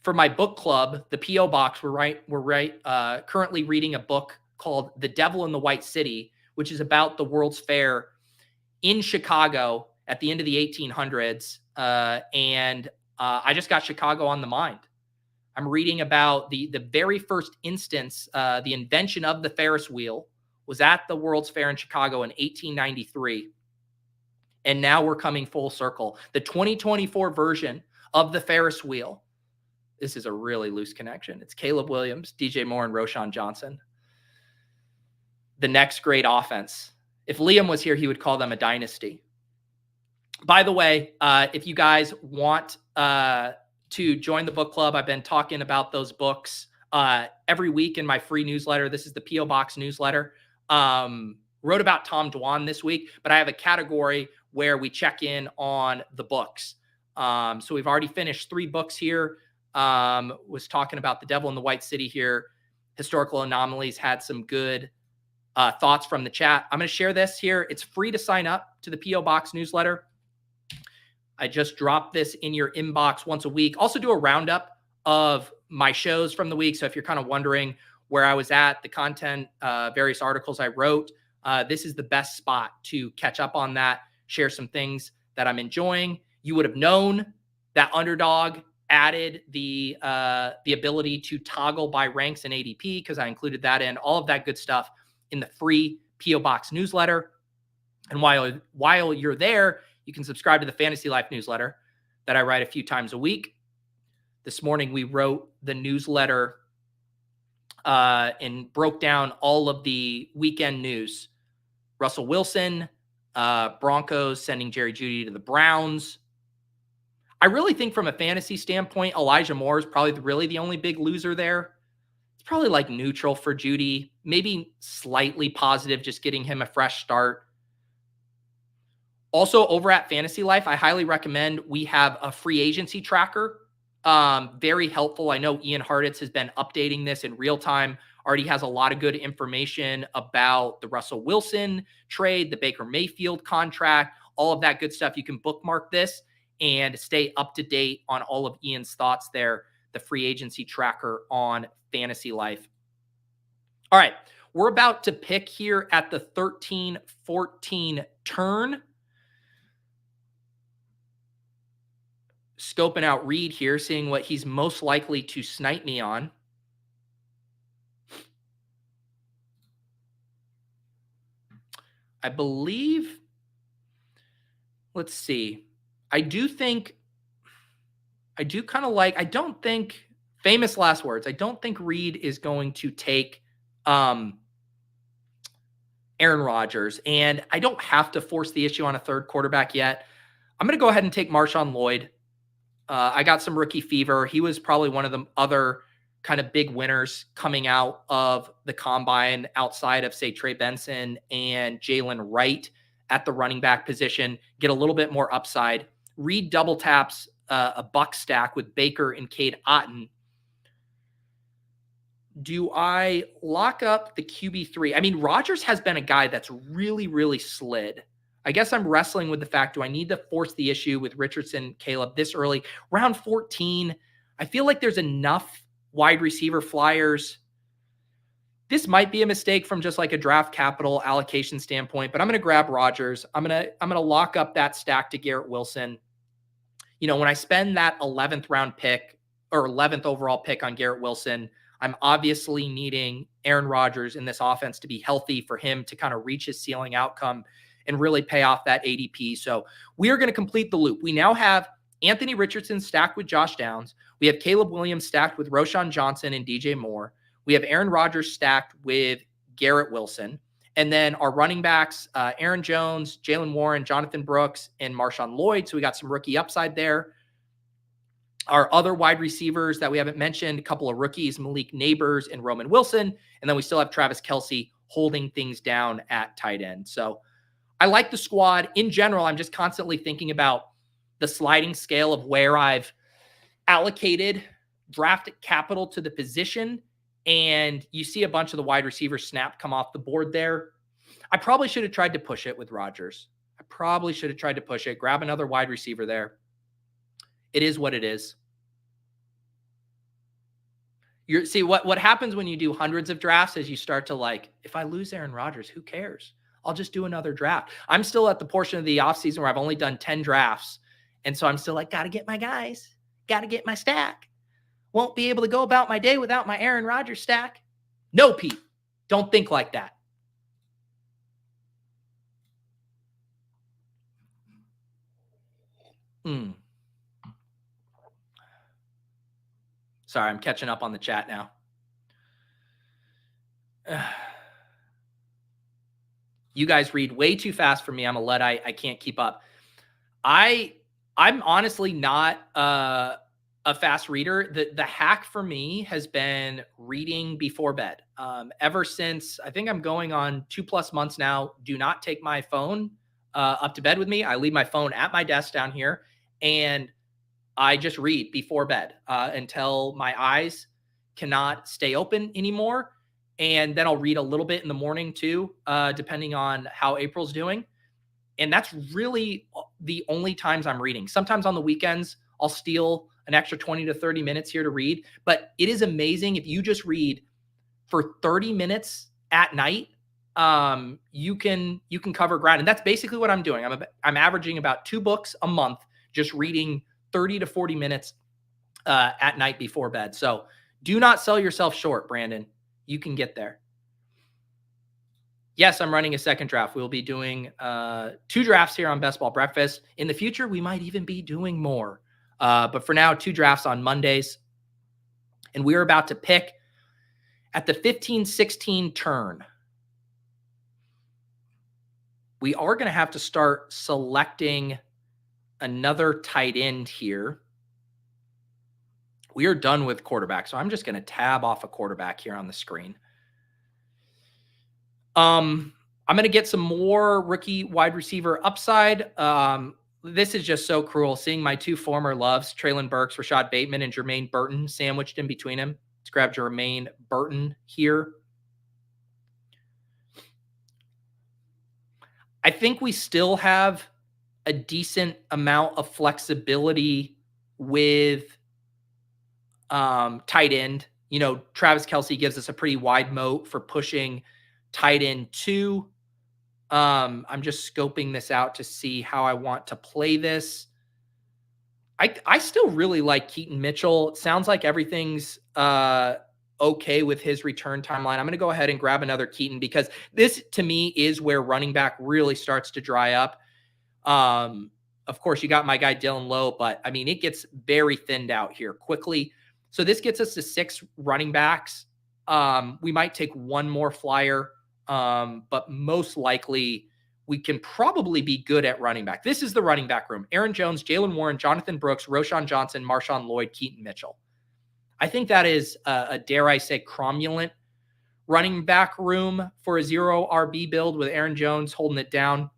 for my book club, the P.O. Box, we're currently reading a book called The Devil in the White City, which is about the World's Fair in Chicago at the end of the 1800s. And I just got Chicago on the mind. I'm reading about the very first instance, the invention of the Ferris wheel was at the World's Fair in Chicago in 1893. And now we're coming full circle. The 2024 version of the Ferris wheel. This is a really loose connection. It's Caleb Williams, DJ Moore, and Roshan Johnson. The next great offense. If Liam was here, he would call them a dynasty. By the way, if you guys want to join the book club, I've been talking about those books every week in my free newsletter. This is the P.O. Box newsletter. Wrote about Tom Dwan this week, but I have a category where we check in on the books. So we've already finished 3 books here. Was talking about The Devil in the White City here. Historical Anomalies had some good thoughts from the chat. I'm going to share this here. It's free to sign up to the P.O. Box newsletter. I just drop this in your inbox once a week. Also do a roundup of my shows from the week. So if you're kind of wondering where I was at, the content, various articles I wrote, this is the best spot to catch up on that, share some things that I'm enjoying. You would have known that Underdog added the ability to toggle by ranks in ADP because I included that in, all of that good stuff in the free P.O. Box newsletter. And while you're there, you can subscribe to the Fantasy Life newsletter that I write a few times a week. This morning, we wrote the newsletter and broke down all of the weekend news. Russell Wilson, Broncos sending Jerry Jeudy to the Browns. I really think from a fantasy standpoint, Elijah Moore is probably really the only big loser there. It's probably like neutral for Jeudy, maybe slightly positive, just getting him a fresh start. Also, over at Fantasy Life, I highly recommend we have a free agency tracker. Very helpful. I know Ian Hartitz has been updating this in real time. Already has a lot of good information about the Russell Wilson trade, the Baker Mayfield contract, all of that good stuff. You can bookmark this and stay up to date on all of Ian's thoughts there. The free agency tracker on Fantasy Life. All right. We're about to pick here at the 13-14 turn. Scoping out Reed here, seeing what he's most likely to snipe me on. I believe, let's see. I do kind of like, I don't think, famous last words, I don't think Reed is going to take Aaron Rodgers, and I don't have to force the issue on a third quarterback yet. I'm going to go ahead and take Marshawn Lloyd. I got some rookie fever. He was probably one of the other kind of big winners coming out of the combine outside of, say, Trey Benson and Jalen Wright at the running back position. Get a little bit more upside. Reed double taps a buck stack with Baker and Cade Otton. Do I lock up the QB3? I mean, Rodgers has been a guy that's really, really slid. I guess I'm wrestling with the fact, do I need to force the issue with Richardson, Caleb this early? Round 14, I feel like there's enough wide receiver flyers. This might be a mistake from just like a draft capital allocation standpoint, but I'm going to grab Rodgers. I'm going to lock up that stack to Garrett Wilson. You know, when I spend that 11th round pick or 11th overall pick on Garrett Wilson, I'm obviously needing Aaron Rodgers in this offense to be healthy for him to kind of reach his ceiling outcome and really pay off that ADP. So we are going to complete the loop. We now have Anthony Richardson stacked with Josh Downs. We have Caleb Williams stacked with Roshan Johnson and DJ Moore. We have Aaron Rodgers stacked with Garrett Wilson. And then our running backs, Aaron Jones, Jalen Warren, Jonathan Brooks, and Marshawn Lloyd. So we got some rookie upside there. Our other wide receivers that we haven't mentioned, a couple of rookies, Malik Neighbors and Roman Wilson. And then we still have Travis Kelce holding things down at tight end. So I like the squad. In general, I'm just constantly thinking about the sliding scale of where I've allocated draft capital to the position. And you see a bunch of the wide receivers snap come off the board there. I probably should have tried to push it with Rodgers. I probably should have tried to push it, grab another wide receiver there. It is what it is. See, what happens when you do hundreds of drafts is you start to like, if I lose Aaron Rodgers, who cares? I'll just do another draft. I'm still at the portion of the offseason where I've only done 10 drafts. And so I'm still like, got to get my guys, got to get my stack. Won't be able to go about my day without my Aaron Rodgers stack. No, Pete, don't think like that. Sorry, I'm catching up on the chat now. You guys read way too fast for me. I'm a Luddite. I can't keep up. I'm honestly not a fast reader. The hack for me has been reading before bed. Ever since, I think I'm going on 2+ months now, do not take my phone up to bed with me. I leave my phone at my desk down here, and I just read before bed until my eyes cannot stay open anymore. And then I'll read a little bit in the morning too, depending on how April's doing. And that's really the only times I'm reading. Sometimes on the weekends, I'll steal an extra 20 to 30 minutes here to read. But it is amazing if you just read for 30 minutes at night, you can cover ground. And that's basically what I'm doing. I'm averaging about 2 books a month, just reading 30 to 40 minutes at night before bed. So do not sell yourself short, Brandon. You can get there. Yes, I'm running a second draft. We'll be doing 2 drafts here on Best Ball Breakfast. In the future, we might even be doing more. But for now, 2 drafts on Mondays. And we're about to pick at the 15-16 turn. We are going to have to start selecting another tight end here. We are done with quarterback, so I'm just going to tab off a quarterback here on the screen. I'm going to get some more rookie wide receiver upside. This is just so cruel, seeing my 2 former loves, Treylon Burks, Rashad Bateman, and Jermaine Burton sandwiched in between him. Let's grab Jermaine Burton here. I think we still have a decent amount of flexibility with tight end. Travis Kelce gives us a pretty wide moat for pushing tight end 2. I'm just scoping this out to see how I want to play this. I still really like Keaton Mitchell. It sounds like everything's okay with his return timeline. I'm going to go ahead and grab another Keaton because this, to me, is where running back really starts to dry up. Of course, you got my guy Dylan Lowe, but I mean, it gets very thinned out here quickly. So this gets us to 6 running backs. We might take one more flyer, but most likely we can probably be good at running back. This is the running back room. Aaron Jones, Jaylen Warren, Jonathan Brooks, Roschon Johnson, Marshawn Lloyd, Keaton Mitchell. I think that is a dare I say, cromulent running back room for a 0 RB build with Aaron Jones holding it down.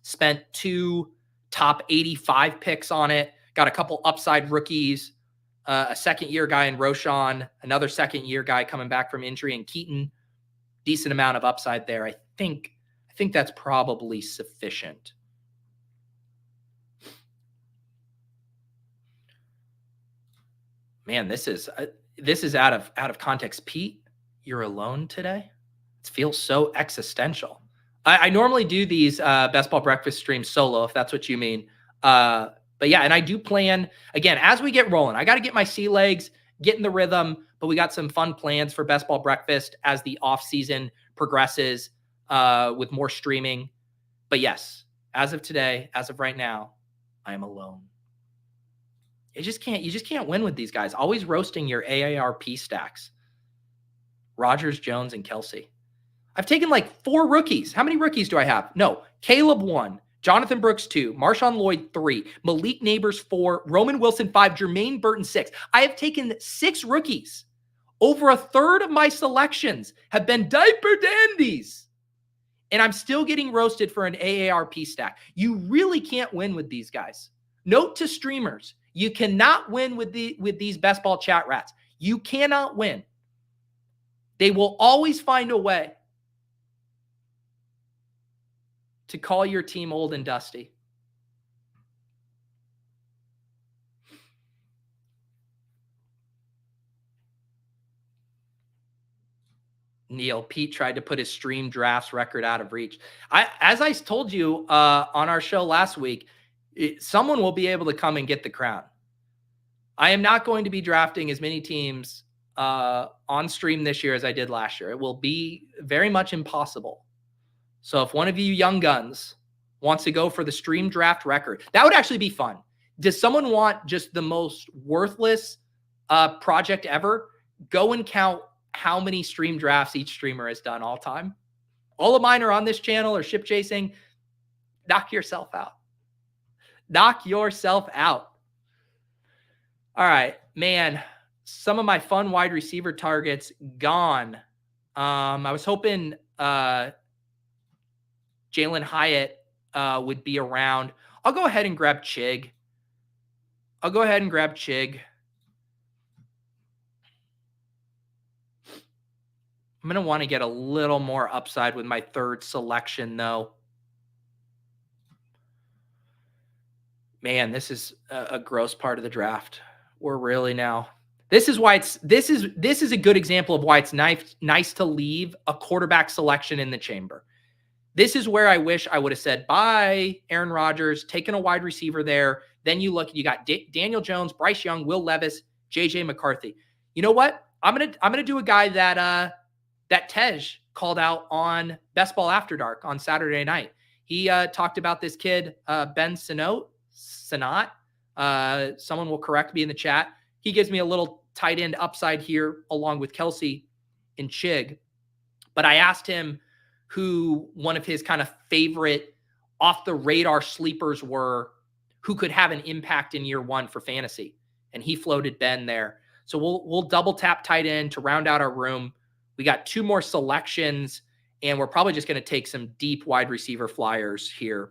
Spent 2 top 85 picks on it. Got a couple upside rookies, a second-year guy in Roschon, another second-year guy coming back from injury in Keaton. Decent amount of upside there. I think that's probably sufficient. Man, this is out of context. Pete, you're alone today? It feels so existential. I normally do these Best Ball Breakfast streams solo, if that's what you mean. But yeah, and I do plan, again, as we get rolling, I got to get my sea legs, get in the rhythm, but we got some fun plans for Best Ball Breakfast as the off season progresses with more streaming. But yes, as of today, as of right now, I am alone. You just can't win with these guys. Always roasting your AARP stacks. Rodgers, Jones, and Kelce. I've taken like 4 rookies. How many rookies do I have? No. Caleb 1, Jonathan Brooks 2, Marshawn Lloyd 3, Malik Neighbors 4, Roman Wilson 5, Jermaine Burton 6. I have taken 6 rookies. Over a third of my selections have been diaper dandies. And I'm still getting roasted for an AARP stack. You really can't win with these guys. Note to streamers, you cannot win with these best ball chat rats. You cannot win. They will always find a way to call your team old and dusty. Neil, Pete tried to put his stream drafts record out of reach. As I told you on our show last week, someone will be able to come and get the crown. I am not going to be drafting as many teams on stream this year as I did last year. It will be very much impossible. So if one of you young guns wants to go for the stream draft record, that would actually be fun. Does someone want just the most worthless project ever? Go and count how many stream drafts each streamer has done all time. All of mine are on this channel or ship chasing. Knock yourself out. Knock yourself out. All right, man. Some of my fun wide receiver targets gone. I was hoping Jalen Hyatt would be around. I'll go ahead and grab Chig. I'm going to want to get a little more upside with my third selection, though. Man, this is a gross part of the draft. We're really now. This is why this is a good example of why it's nice to leave a quarterback selection in the chamber. This is where I wish I would have said, bye, Aaron Rodgers, taking a wide receiver there. Then you got Daniel Jones, Bryce Young, Will Levis, JJ McCarthy. You know what? I'm gonna do a guy that Tej called out on Best Ball After Dark on Saturday night. He talked about this kid, Ben Sanot. Someone will correct me in the chat. He gives me a little tight end upside here along with Kelce and Chig. But I asked him who one of his kind of favorite off the radar sleepers were, who could have an impact in year 1 for fantasy. And he floated Ben there. So we'll double tap tight end to round out our room. We got 2 more selections, and we're probably just going to take some deep wide receiver flyers here.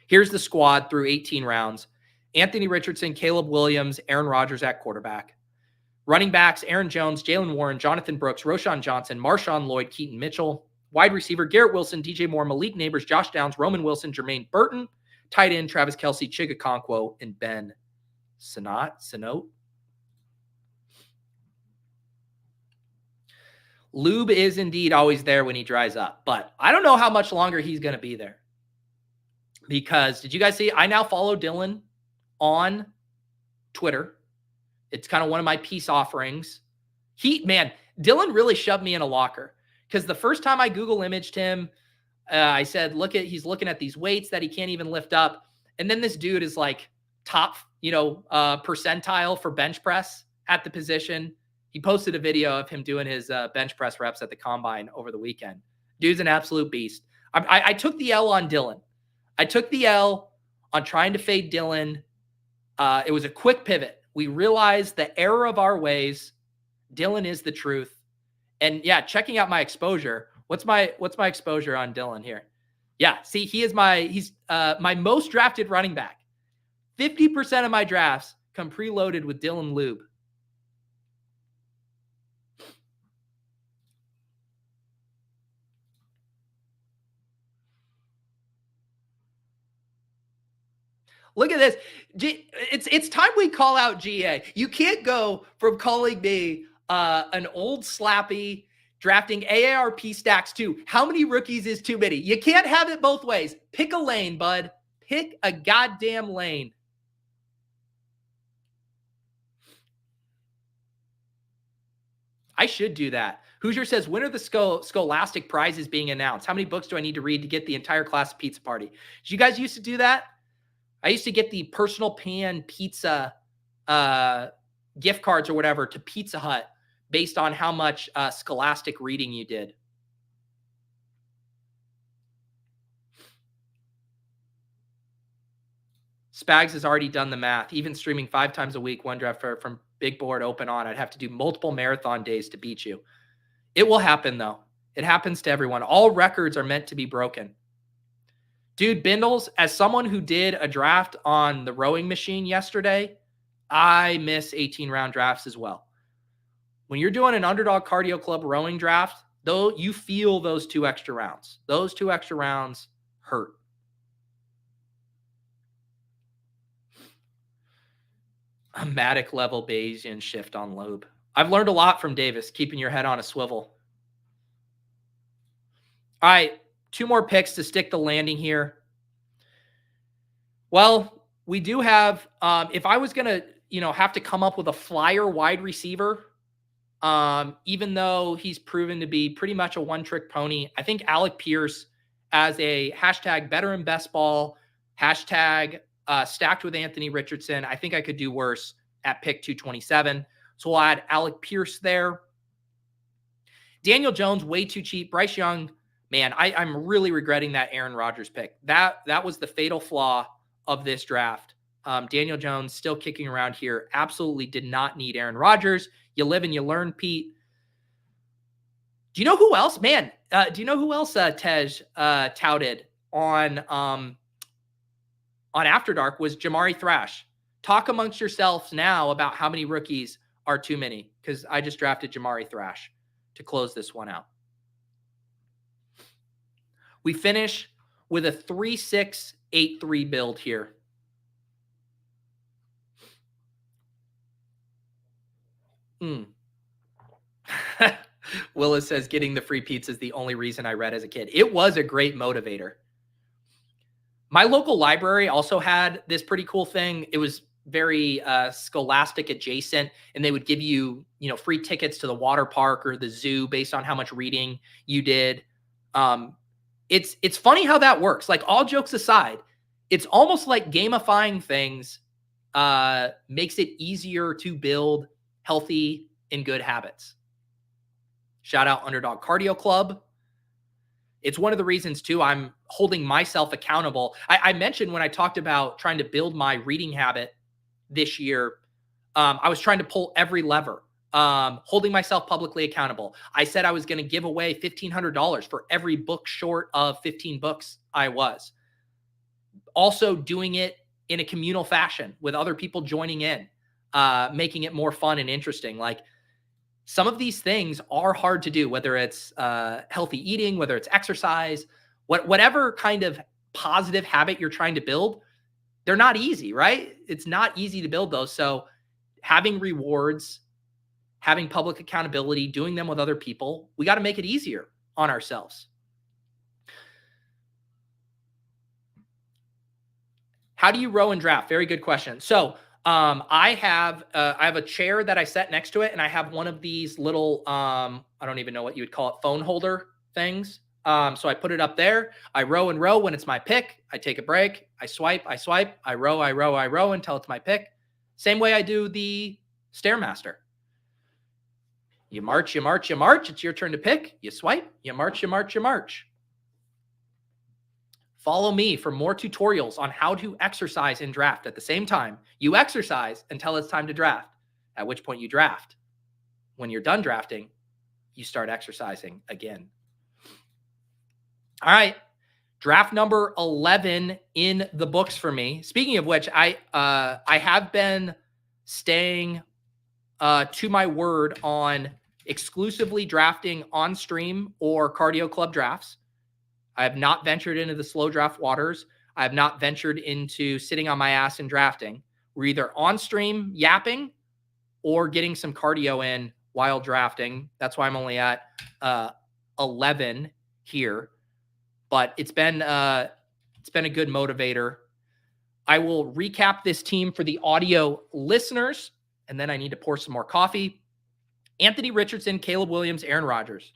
Here's the squad through 18 rounds. Anthony Richardson, Caleb Williams, Aaron Rodgers at quarterback. Running backs, Aaron Jones, Jaylen Warren, Jonathan Brooks, Roschon Johnson, Marshawn Lloyd, Keaton Mitchell. Wide receiver, Garrett Wilson, DJ Moore, Malik Neighbors, Josh Downs, Roman Wilson, Jermaine Burton. Tight end, Travis Kelce, Chig Okonkwo, and Ben Sanot. Laube is indeed always there when he dries up, but I don't know how much longer he's going to be there. Because did you guys see? I now follow Dylan on Twitter. It's kind of one of my peace offerings. Dylan really shoved me in a locker because the first time I Google imaged him, I said, he's looking at these weights that he can't even lift up. And then this dude is like top, percentile for bench press at the position. He posted a video of him doing his bench press reps at the combine over the weekend. Dude's an absolute beast. I took the L on Dylan. I took the L on trying to fade Dylan. It was a quick pivot. We realized the error of our ways. Dylan is the truth. And yeah, checking out my exposure. What's my exposure on Dylan here? Yeah, see, he's my most drafted running back. 50% of my drafts come preloaded with Dylan Laube. Look at this. It's time we call out GA. You can't go from calling me an old slappy drafting AARP stacks to how many rookies is too many. You can't have it both ways. Pick a lane, bud. Pick a goddamn lane. I should do that. Hoosier says, when are the scholastic prizes being announced? How many books do I need to read to get the entire class of pizza party? Did you guys used to do that? I used to get the personal pan pizza gift cards or whatever to Pizza Hut based on how much scholastic reading you did. Spags has already done the math. Even streaming 5 times a week, one draft from Big Board open on, I'd have to do multiple marathon days to beat you. It will happen, though. It happens to everyone. All records are meant to be broken. Dude, Bindles, as someone who did a draft on the rowing machine yesterday, I miss 18-round drafts as well. When you're doing an Underdog Cardio Club rowing draft, though, you feel those 2 extra rounds. Those 2 extra rounds hurt. A Matic level Bayesian shift on Laube. I've learned a lot from Davis, keeping your head on a swivel. All right, 2 more picks to stick the landing here. Well, we do have, if I was going to, have to come up with a flyer wide receiver, even though he's proven to be pretty much a one-trick pony, I think Alec Pierce as a hashtag better in best ball, hashtag stacked with Anthony Richardson, I think I could do worse at pick 227. So we'll add Alec Pierce there. Daniel Jones, way too cheap. Bryce Young, man, I'm really regretting that Aaron Rodgers pick. That was the fatal flaw of this draft. Daniel Jones still kicking around here. Absolutely did not need Aaron Rodgers. You live and you learn, Pete. Do you know who else? Man, do you know who else Tej touted on After Dark was Jamari Thrash. Talk amongst yourselves now about how many rookies are too many, because I just drafted Jamari Thrash to close this one out. We finish with a 3-6-8-3 build here. Willis says getting the free pizza is the only reason I read as a kid. It was a great motivator. My local library also had this pretty cool thing. It was very scholastic adjacent, and they would give you, free tickets to the water park or the zoo based on how much reading you did. It's funny how that works. Like, all jokes aside, it's almost like gamifying things makes it easier to build healthy and good habits. Shout out Underdog Cardio Club. It's one of the reasons, too, I'm holding myself accountable. I mentioned when I talked about trying to build my reading habit this year, I was trying to pull every lever, holding myself publicly accountable. I said I was going to give away $1,500 for every book short of 15 books I was. Also doing it in a communal fashion with other people joining in, making it more fun and interesting. Like, some of these things are hard to do, whether it's healthy eating, whether it's exercise, whatever kind of positive habit you're trying to build, they're not easy, right? It's not easy to build those. So having rewards having public accountability, doing them with other people. We got to make it easier on ourselves. How do you row and draft? Very good question. So I have a chair that I set next to it, and I have one of these little I don't even know what you would call it, phone holder things. So I put it up there. I row and row when it's my pick. I take a break. I swipe. I row until it's my pick. Same way I do the Stairmaster. You march. It's your turn to pick. You swipe. You march. Follow me for more tutorials on how to exercise and draft at the same time. You exercise until it's time to draft, at which point you draft. When you're done drafting, you start exercising again. All right. Draft number 11 in the books for me. Speaking of which, I have been staying to my word on exclusively drafting on stream or cardio club drafts. I have not ventured into the slow draft waters. I have not ventured into sitting on my ass and drafting. We're either on stream yapping or getting some cardio in while drafting. That's why I'm only at 11 here. But it's been a good motivator. I will recap this team for the audio listeners, and then I need to pour some more coffee. Anthony Richardson, Caleb Williams, Aaron Rodgers.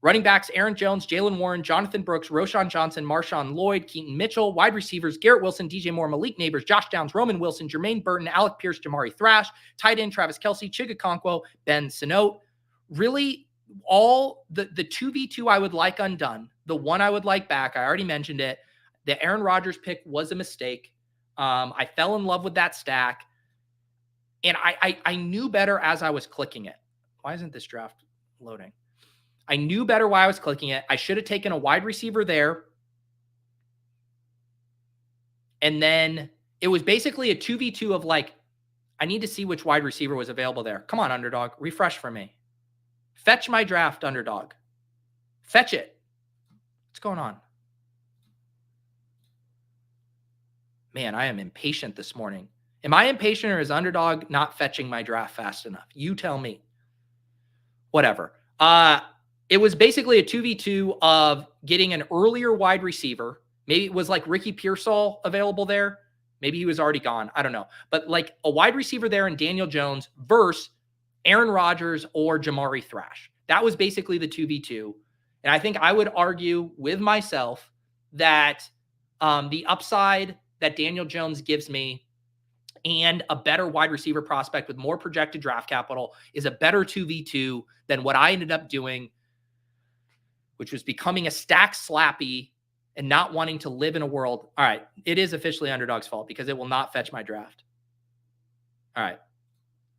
Running backs, Aaron Jones, Jalen Warren, Jonathan Brooks, Roshan Johnson, Marshawn Lloyd, Keaton Mitchell. Wide receivers, Garrett Wilson, DJ Moore, Malik Neighbors, Josh Downs, Roman Wilson, Jermaine Burton, Alec Pierce, Jamari Thrash. Tight end, Travis Kelce, Chigakonkwo, Ben Sinote. Really, all the 2v2 I would like undone. The one I would like back, I already mentioned it. The Aaron Rodgers pick was a mistake. I fell in love with that stack. And I knew better as I was clicking it. Why isn't this draft loading? I knew better why I was clicking it. I should have taken a wide receiver there. And then it was basically a 2v2 of like, I need to see which wide receiver was available there. Come on, Underdog. Refresh for me. Fetch my draft, Underdog. Fetch it. What's going on? Man, I am impatient this morning. Am I impatient or is Underdog not fetching my draft fast enough? You tell me. Whatever. It was basically a 2v2 of getting an earlier wide receiver. Maybe it was like Ricky Pearsall available there. Maybe he was already gone. I don't know. But like a wide receiver there and Daniel Jones versus Aaron Rodgers or Jamari Thrash. That was basically the 2v2. And I think I would argue with myself that the upside that Daniel Jones gives me and a better wide receiver prospect with more projected draft capital is a better 2v2 than what I ended up doing, which was becoming a stack slappy and not wanting to live in a world. All right. It is officially Underdog's fault because it will not fetch my draft. All right.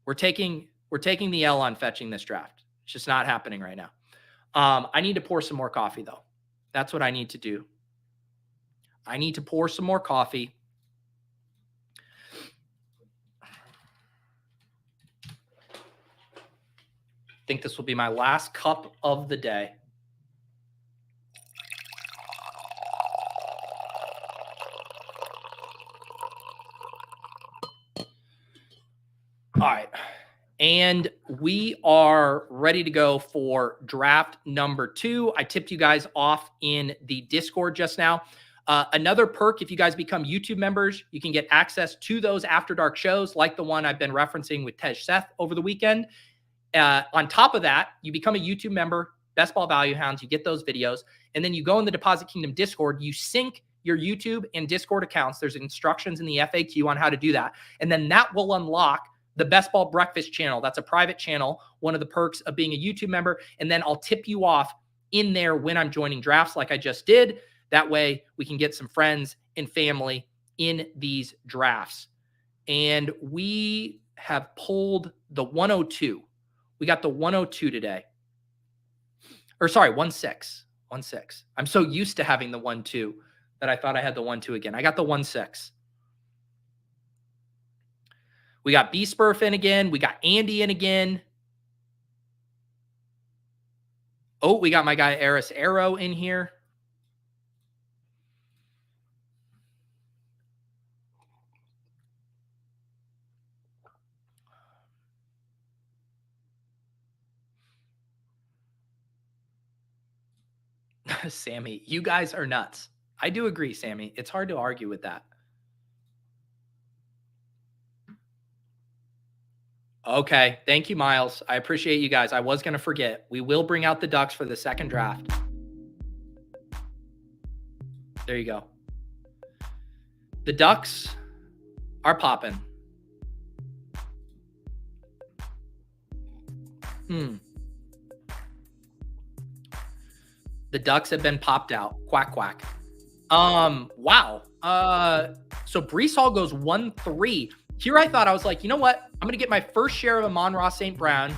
We're taking the L on fetching this draft. It's just not happening right now. I need to pour some more coffee though. That's what I need to do. I need to pour some more coffee. I think this will be my last cup of the day. All right. And we are ready to go for draft number 2. I tipped you guys off in the Discord just now. Another perk, if you guys become YouTube members, you can get access to those After Dark shows like the one I've been referencing with Tej Seth over the weekend. On top of that, you become a YouTube member, Best Ball Value Hounds, you get those videos, and then you go in the Deposit Kingdom Discord, you sync your YouTube and Discord accounts. There's instructions in the FAQ on how to do that. And then that will unlock the Best Ball Breakfast channel. That's a private channel, one of the perks of being a YouTube member. And then I'll tip you off in there when I'm joining drafts like I just did. That way we can get some friends and family in these drafts. And we have pulled the 102. We got the 102 today. Or sorry, 1-6. 1-6. I'm so used to having the 1-2 that I thought I had the 1-2 again. I got the 1-6. We got B-Spurf in again. We got Andy in again. Oh, we got my guy Eris Arrow in here. Sammy, you guys are nuts. I do agree, Sammy. It's hard to argue with that. Okay. Thank you, Miles. I appreciate you guys. I was going to forget. We will bring out the Ducks for the second draft. There you go. The Ducks are popping. The Ducks have been popped out. Quack, quack. Wow. So Breece Hall goes 1-3. Here I thought, I was like, you know what? I'm going to get my first share of Amon-Ra St. Brown.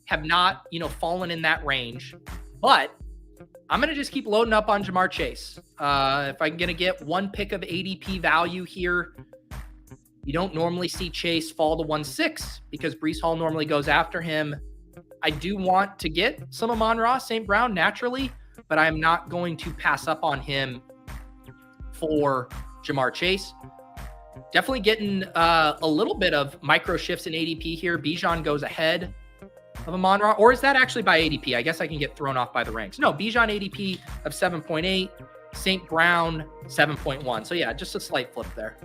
Have not, fallen in that range. But I'm going to just keep loading up on Ja'Marr Chase. If I'm going to get one pick of ADP value here, you don't normally see Chase fall to 1-6 because Breece Hall normally goes after him. I do want to get some Amon-Ra St. Brown naturally, but I'm not going to pass up on him for Ja'Marr Chase. Definitely getting a little bit of micro shifts in ADP here. Bijan goes ahead of Amon-Ra, or is that actually by ADP? I guess I can get thrown off by the ranks. No, Bijan ADP of 7.8, St. Brown 7.1. So yeah, just a slight flip there.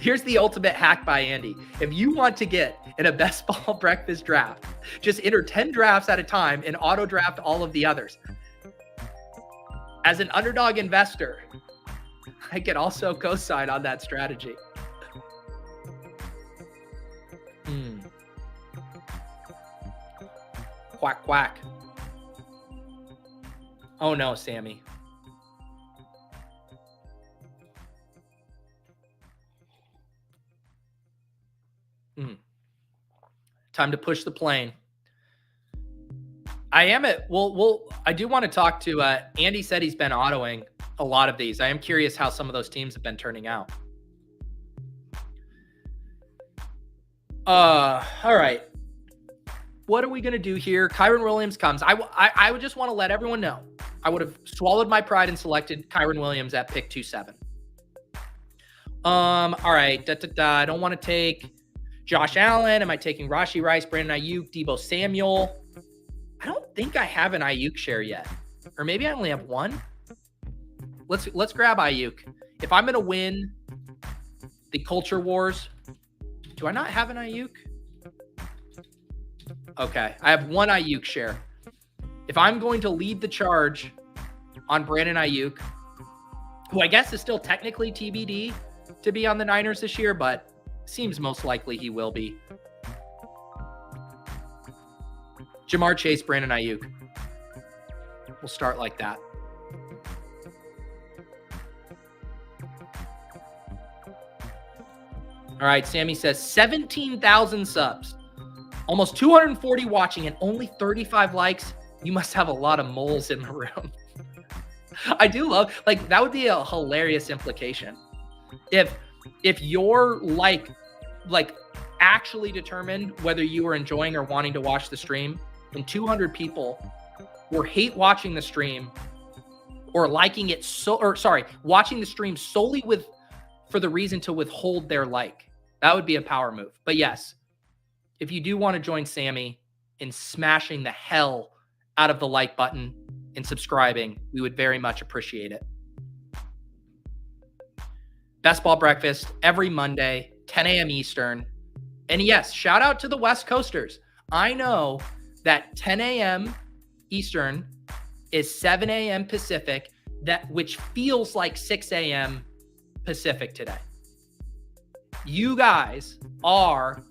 Here's the ultimate hack by Andy. If you want to get in a best ball breakfast draft, just enter 10 drafts at a time and auto draft all of the others. As an underdog investor, I can also co-sign on that strategy. Quack, quack. Oh no, Sammy. Time to push the plane. I do want to talk to, Andy said he's been autoing a lot of these. I am curious how some of those teams have been turning out. All right. What are we going to do here? Kyren Williams comes. I would just want to let everyone know. I would have swallowed my pride and selected Kyren Williams at pick 27. All right. I don't want to take Josh Allen. Am I taking Rashee Rice, Brandon Ayuk, Deebo Samuel? I don't think I have an Ayuk share yet. Or maybe I only have one. Let's grab Ayuk. If I'm going to win the culture wars, do I not have an Ayuk? Okay, I have one Ayuk share. If I'm going to lead the charge on Brandon Ayuk, who I guess is still technically TBD to be on the Niners this year, but seems most likely he will be. Ja'Marr Chase, Brandon Ayuk. We'll start like that. All right, Sammy says 17,000 subs. Almost 240 watching and only 35 likes. You must have a lot of moles in the room. I do love, that would be a hilarious implication. If you're like actually determined whether you are enjoying or wanting to watch the stream, and 200 people were hate watching the stream or liking it watching the stream solely for the reason to withhold their like. That would be a power move. But yes, if you do want to join Sammy in smashing the hell out of the like button and subscribing, we would very much appreciate it. Best Ball Breakfast every Monday, 10 a.m. Eastern. And yes, shout out to the West Coasters. I know that 10 a.m. Eastern is 7 a.m. Pacific, which feels like 6 a.m. Pacific today. You guys are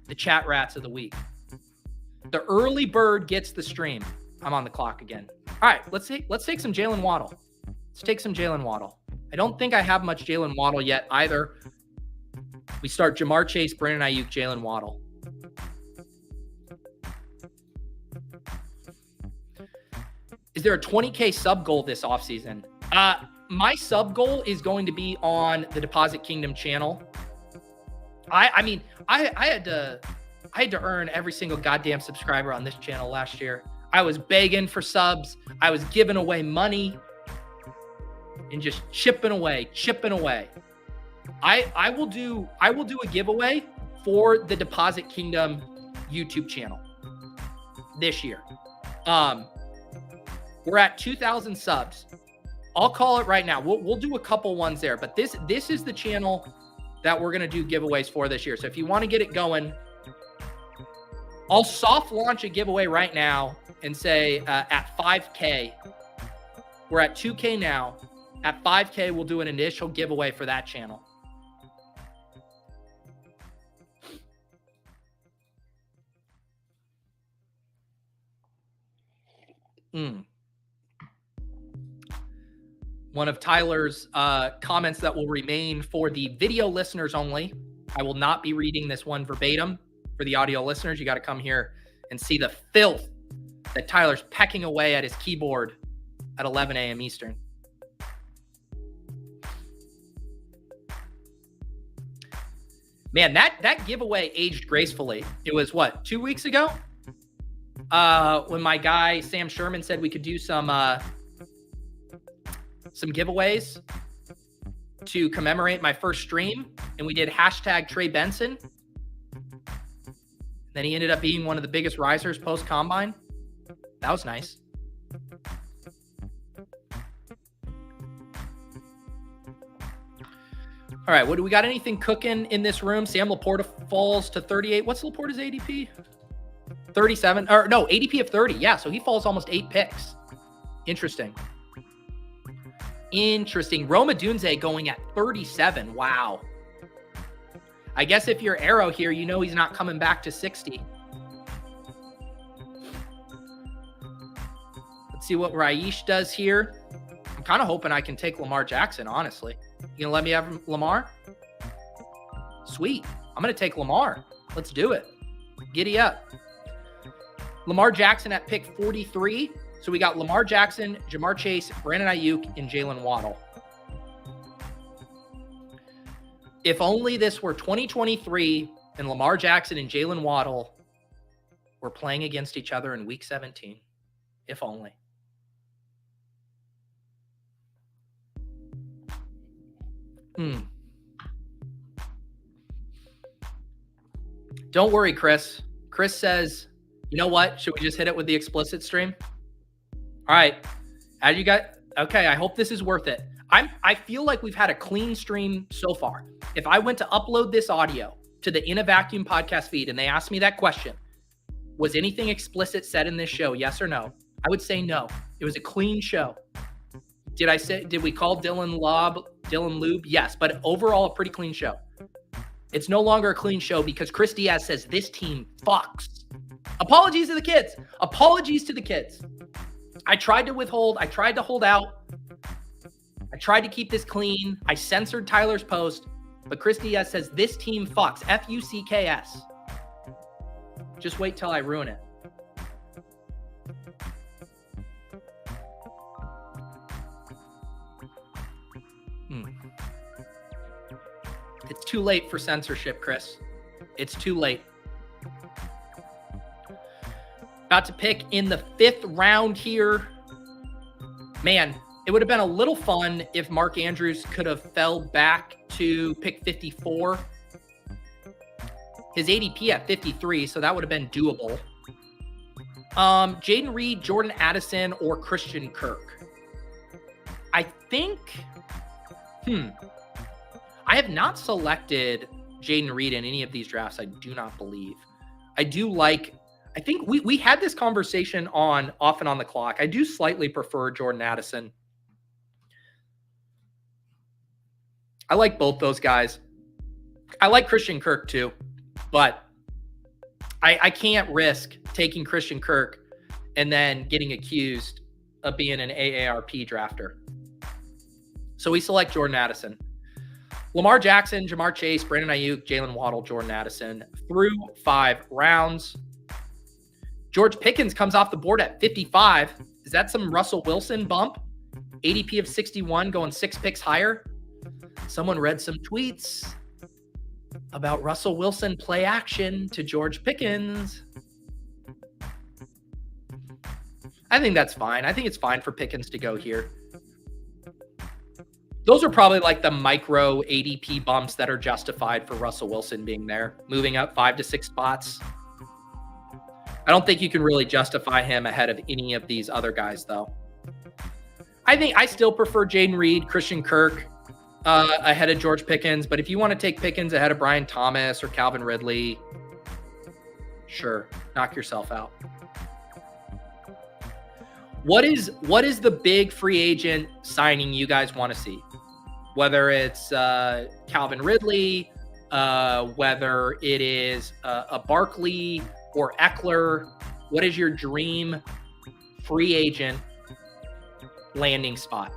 the chat rats of the week. The early bird gets the stream. I'm on the clock again. All right, let's take some Jalen Waddle. Let's take some Jalen Waddle. I don't think I have much Jalen Waddle yet either. We start Ja'Marr Chase, Brandon Ayuk, Jalen Waddle. Is there a 20K sub goal this offseason? My sub goal is going to be on the Deposit Kingdom channel. I had to earn every single goddamn subscriber on this channel last year. I was begging for subs. I was giving away money and just chipping away. I will do a giveaway for the Deposit Kingdom YouTube channel this year. We're at 2,000 subs. I'll call it right now. We'll do a couple ones there, but this is the channel that we're going to do giveaways for this year. So if you want to get it going, I'll soft launch a giveaway right now and say at 5K, we're at 2K now. At 5K, we'll do an initial giveaway for that channel. One of Tyler's comments that will remain for the video listeners only. I will not be reading this one verbatim. For the audio listeners, you got to come here and see the filth that Tyler's pecking away at his keyboard at 11 a.m. Eastern. Man, that giveaway aged gracefully. It was what, 2 weeks ago? When my guy Sam Sherman said we could do some giveaways to commemorate my first stream, and we did hashtag Trey Benson. Then he ended up being one of the biggest risers post combine. That was nice. All right, what do we got? Anything cooking in this room? Sam Laporta falls to 38. What's Laporta's ADP? 37, or no, ADP of 30. Yeah, so he falls almost 8 picks. Interesting. Roma Dunze going at 37. Wow. I guess if you're Arrow here, you know he's not coming back to 60. Let's see what Raish does here. I'm kind of hoping I can take Lamar Jackson, honestly. You gonna let me have Lamar? Sweet. I'm gonna take Lamar. Let's do it. Giddy up. Lamar Jackson at pick 43. So we got Lamar Jackson, Jamar Chase, Brandon Ayuk, and Jalen Waddle. If only this were 2023 and Lamar Jackson and Jalen Waddle were playing against each other in week 17. If only. Don't worry, Chris. Chris says, you know what? Should we just hit it with the explicit stream? All right. As you got, okay, I hope this is worth it. I feel like we've had a clean stream so far. If I went to upload this audio to the In a Vacuum podcast feed and they asked me that question, was anything explicit said in this show? Yes or no? I would say no. It was a clean show. Did we call Dylan Laube? Yes, but overall a pretty clean show. It's no longer a clean show because Chris Diaz says this team fucks. Apologies to the kids. Apologies to the kids. I tried to withhold. I tried to hold out. I tried to keep this clean. I censored Tyler's post, but Chris Diaz says this team fucks. F-U-C-K-S. Just wait till I ruin it. It's too late for censorship, Chris. It's too late. About to pick in the 5th round here. Man, it would have been a little fun if Mark Andrews could have fell back to pick 54. His ADP at 53, so that would have been doable. Jayden Reed, Jordan Addison, or Christian Kirk. I think, I have not selected Jayden Reed in any of these drafts, I do not believe. I think we had this conversation off and on the clock. I do slightly prefer Jordan Addison. I like both those guys. I like Christian Kirk too, but I can't risk taking Christian Kirk and then getting accused of being an AARP drafter. So we select Jordan Addison. Lamar Jackson, Jamar Chase, Brandon Ayuk, Jalen Waddle, Jordan Addison through 5 rounds. George Pickens comes off the board at 55. Is that some Russell Wilson bump? ADP of 61 going 6 picks higher. Someone read some tweets about Russell Wilson play action to George Pickens. I think that's fine. I think it's fine for Pickens to go here. Those are probably like the micro ADP bumps that are justified for Russell Wilson being there, moving up 5 to 6 spots. I don't think you can really justify him ahead of any of these other guys, though. I think I still prefer Jayden Reed, Christian Kirk ahead of George Pickens. But if you want to take Pickens ahead of Brian Thomas or Calvin Ridley, sure, knock yourself out. What is the big free agent signing you guys want to see? Whether it's Calvin Ridley, whether it is a Barkley or Eckler, what is your dream free agent landing spot?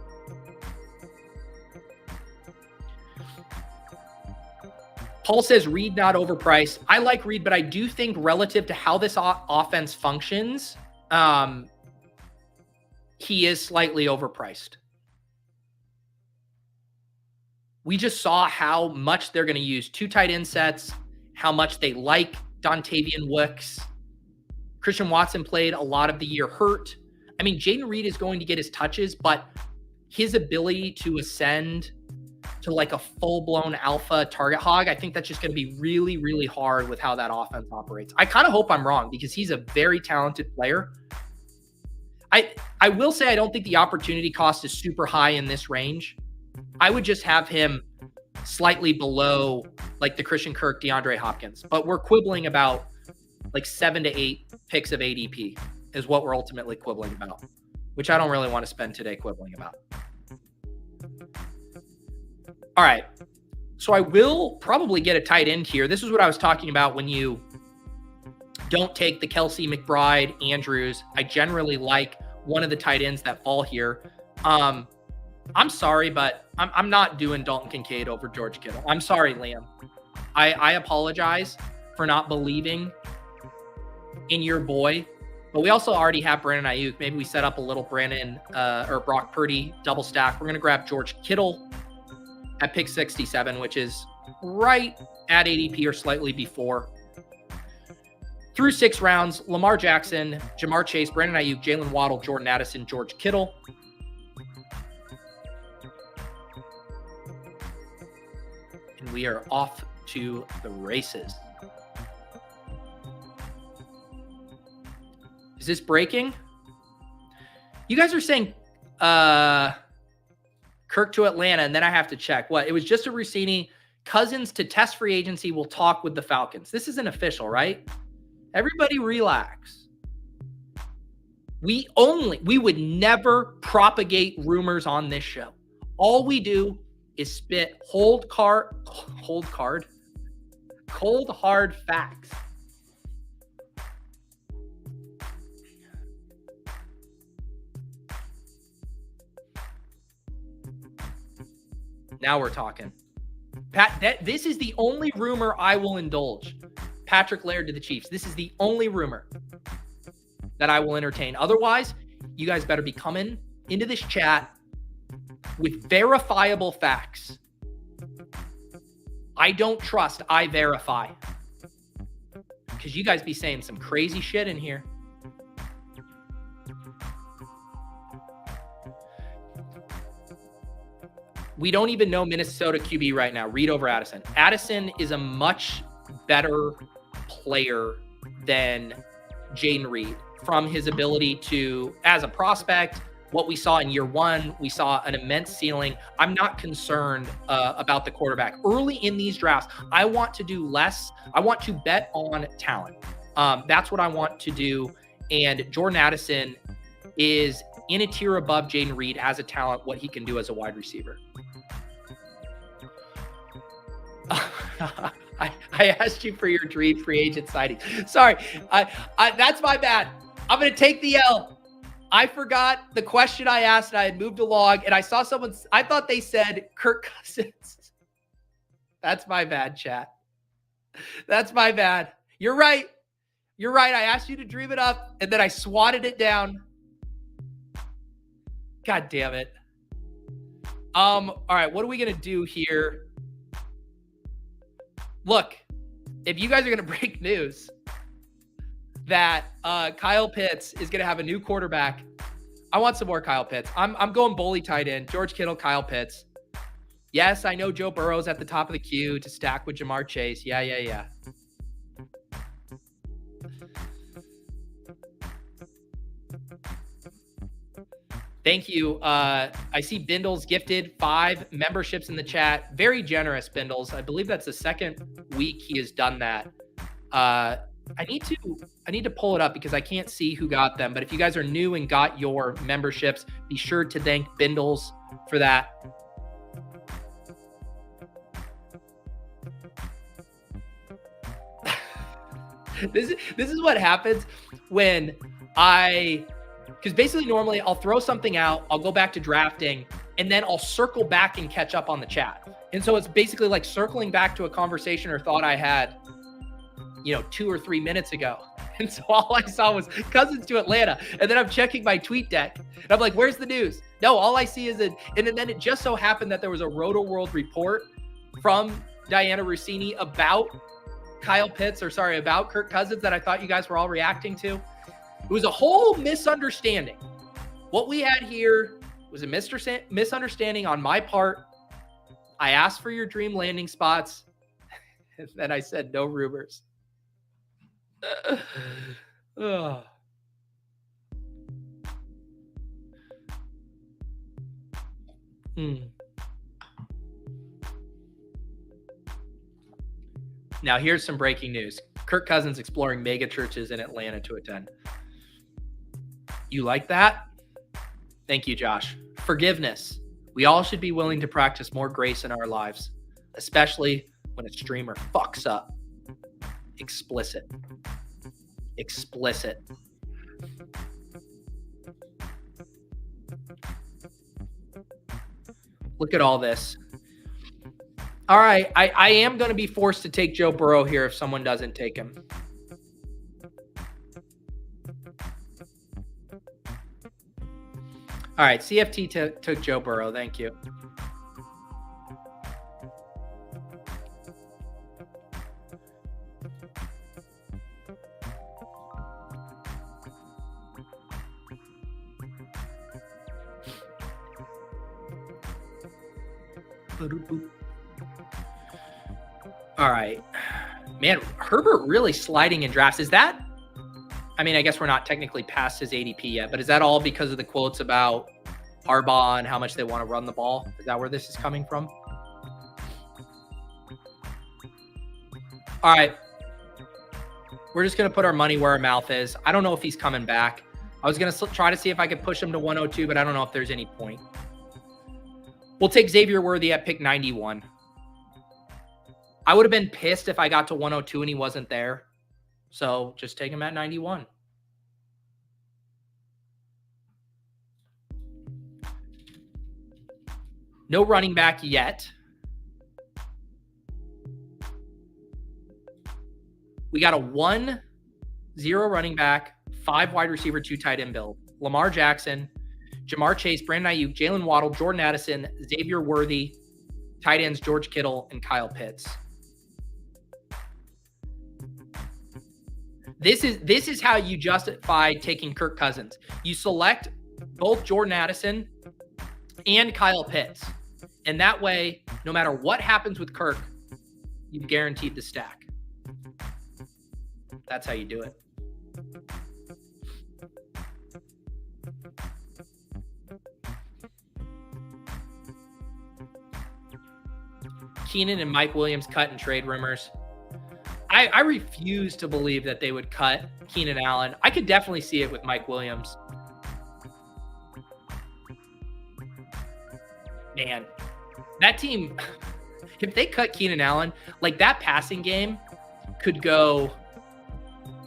Paul says Reed not overpriced. I like Reed, but I do think relative to how this offense functions, he is slightly overpriced. We just saw how much they're going to use 2 tight end sets, how much they like Dontavian Wicks. Christian Watson played a lot of the year hurt. I mean, Jayden Reed is going to get his touches, but his ability to ascend to like a full-blown alpha target hog, I think that's just going to be really, really hard with how that offense operates. I kind of hope I'm wrong because he's a very talented player. I will say I don't think the opportunity cost is super high in this range. I would just have him slightly below like the Christian Kirk, DeAndre Hopkins. But we're quibbling about like 7 to 8 picks of ADP is what we're ultimately quibbling about, which I don't really want to spend today quibbling about. All right. So I will probably get a tight end here. This is what I was talking about when you don't take the Kelsey, McBride, Andrews. I generally like one of the tight ends that fall here. I'm sorry, but I'm not doing Dalton Kincaid over George Kittle. I'm sorry, Liam. I apologize for not believing in your boy. But we also already have Brandon Ayuk. Maybe we set up a little Brandon or Brock Purdy double stack. We're going to grab George Kittle at pick 67, which is right at ADP or slightly before. Through 6 rounds, Lamar Jackson, Jamar Chase, Brandon Ayuk, Jalen Waddle, Jordan Addison, George Kittle. And we are off to the races. Is this breaking? You guys are saying Kirk to Atlanta, and then I have to check. What? It was just a Rossini. Cousins to test free agency will talk with the Falcons. This isn't official, right? Everybody relax. We would never propagate rumors on this show. All we do is spit cold hard facts. Now we're talking. Pat, this is the only rumor I will indulge. Patrick Laird to the Chiefs. This is the only rumor that I will entertain. Otherwise, you guys better be coming into this chat with verifiable facts. I don't trust, I verify. Because you guys be saying some crazy shit in here. We don't even know Minnesota QB right now. Reed over Addison. Addison is a much better player than Jayden Reed from his ability to, as a prospect, what we saw in year 1, we saw an immense ceiling. I'm not concerned about the quarterback. Early in these drafts, I want to do less. I want to bet on talent. That's what I want to do. And Jordan Addison is in a tier above Jayden Reed as a talent, what he can do as a wide receiver. I asked you for your dream free agent signing. Sorry, that's my bad. I'm going to take the L. I forgot the question I asked, and I had moved along, and I saw someone, I thought they said Kirk Cousins. That's my bad, chat. That's my bad. You're right. You're right. I asked you to dream it up, and then I swatted it down. God damn it. All right, what are we going to do here? Look, if you guys are going to break news that Kyle Pitts is going to have a new quarterback, I want some more Kyle Pitts. I'm going bully tight end. George Kittle, Kyle Pitts. Yes, I know Joe Burrow's at the top of the queue to stack with Jamar Chase. Yeah. Thank you. I see Bindles gifted 5 memberships in the chat. Very generous, Bindles. I believe that's the second week he has done that. I need to pull it up because I can't see who got them. But if you guys are new and got your memberships, be sure to thank Bindles for that. This is what happens when because basically normally I'll throw something out, I'll go back to drafting, and then I'll circle back and catch up on the chat. And so it's basically like circling back to a conversation or thought I had, 2 or 3 minutes ago. And so all I saw was Cousins to Atlanta. And then I'm checking my tweet deck and I'm like, where's the news? No, all I see is and then it just so happened that there was a Roto World report from Diana Rossini about about Kirk Cousins that I thought you guys were all reacting to. It was a whole misunderstanding. What we had here was a misunderstanding on my part. I asked for your dream landing spots, and then I said no rumors. Now, here's some breaking news. Kirk Cousins exploring mega churches in Atlanta to attend. You like that? Thank you, Josh. Forgiveness. We all should be willing to practice more grace in our lives, especially when a streamer fucks up. Explicit. Look at all this. All right, I am going to be forced to take Joe Burrow here if someone doesn't take him. All right, CFT took Joe Burrow. Thank you. All right, man, Herbert really sliding in drafts. Is that, I mean, I guess we're not technically past his ADP yet, but is that all because of the quotes about Harbaugh and how much they want to run the ball? Is that where this is coming from? All right, we're just going to put our money where our mouth is. I don't know if he's coming back. I was going to try to see if I could push him to 102, but I don't know if there's any point. We'll take Xavier Worthy at pick 91. I would have been pissed if I got to 102 and he wasn't there. So just take him at 91. No running back yet. We got a 1-0 running back, 5 wide receiver, 2 tight end build. Lamar Jackson, Jamar Chase, Brandon Ayuk, Jalen Waddle, Jordan Addison, Xavier Worthy, tight ends George Kittle, and Kyle Pitts. This is how you justify taking Kirk Cousins. You select both Jordan Addison and Kyle Pitts. And that way, no matter what happens with Kirk, you've guaranteed the stack. That's how you do it. Keenan and Mike Williams cut and trade rumors. I refuse to believe that they would cut Keenan Allen. I could definitely see it with Mike Williams. Man, that team, if they cut Keenan Allen, like that passing game could go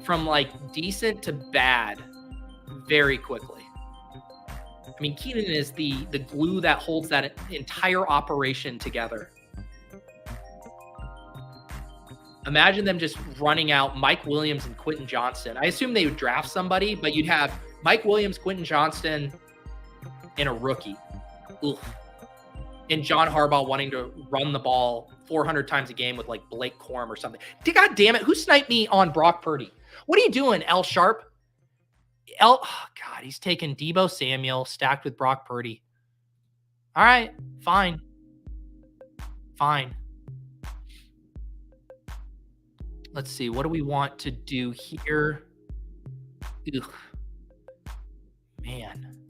from like decent to bad very quickly. I mean, Keenan is the glue that holds that entire operation together. Imagine them just running out Mike Williams and Quentin Johnston. I assume they would draft somebody, but you'd have Mike Williams, Quentin Johnston, and a rookie. Oof. And John Harbaugh wanting to run the ball 400 times a game with like Blake Corum or something. God damn it. Who sniped me on Brock Purdy? What are you doing, L Sharp? Oh God, he's taking Deebo Samuel stacked with Brock Purdy. All right, fine. Let's see. What do we want to do here? Ugh. Man.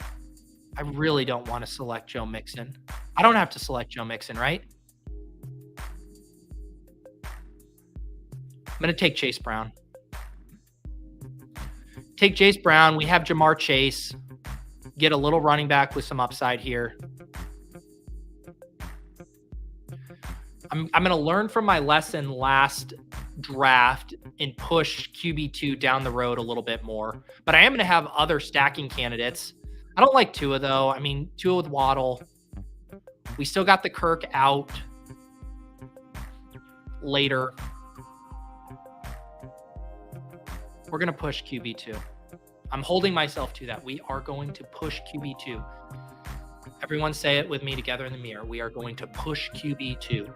I really don't want to select Joe Mixon. I don't have to select Joe Mixon, right? I'm going to take Chase Brown. Take Chase Brown. We have Jamar Chase. Get a little running back with some upside here. I'm going to learn from my lesson last draft and push QB2 down the road a little bit more. But I am going to have other stacking candidates. I don't like Tua, though. I mean, Tua with Waddle. We still got the Kirk out later. We're going to push QB2. I'm holding myself to that. We are going to push QB2. Everyone say it with me together in the mirror. We are going to push QB2.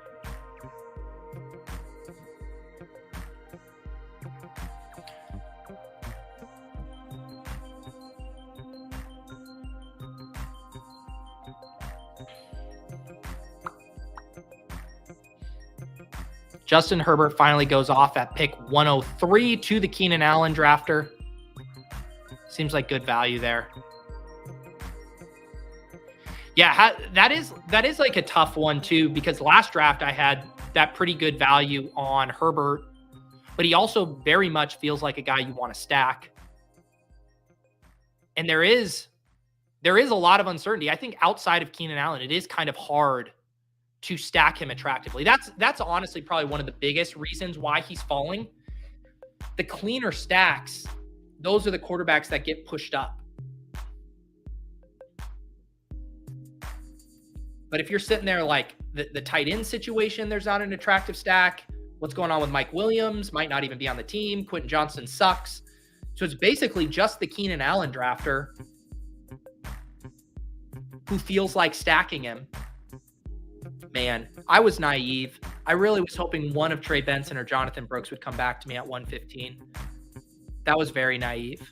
Justin Herbert finally goes off at pick 103 to the Keenan Allen drafter. Seems like good value there. Yeah, that is like a tough one too, because last draft I had that pretty good value on Herbert, but he also very much feels like a guy you want to stack. And there is a lot of uncertainty. I think outside of Keenan Allen, it is kind of hard to stack him attractively. That's honestly probably one of the biggest reasons why he's falling. The cleaner stacks, those are the quarterbacks that get pushed up. But if you're sitting there like the tight end situation, there's not an attractive stack. What's going on with Mike Williams? Might not even be on the team. Quentin Johnson sucks. So it's basically just the Keenan Allen drafter who feels like stacking him. Man, I was naive. I really was hoping one of Trey Benson or Jonathan Brooks would come back to me at 115. That was very naive.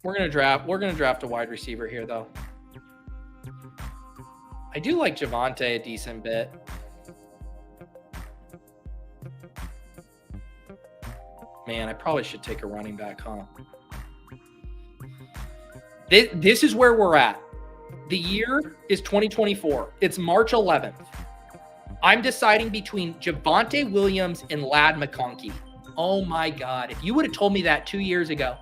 We're gonna draft a wide receiver here, though. I do like Javonte a decent bit. Man, I probably should take a running back, huh? This is where we're at. The year is 2024. It's March 11th. I'm deciding between Javonte Williams and Ladd McConkey. Oh my God. If you would have told me that 2 years ago,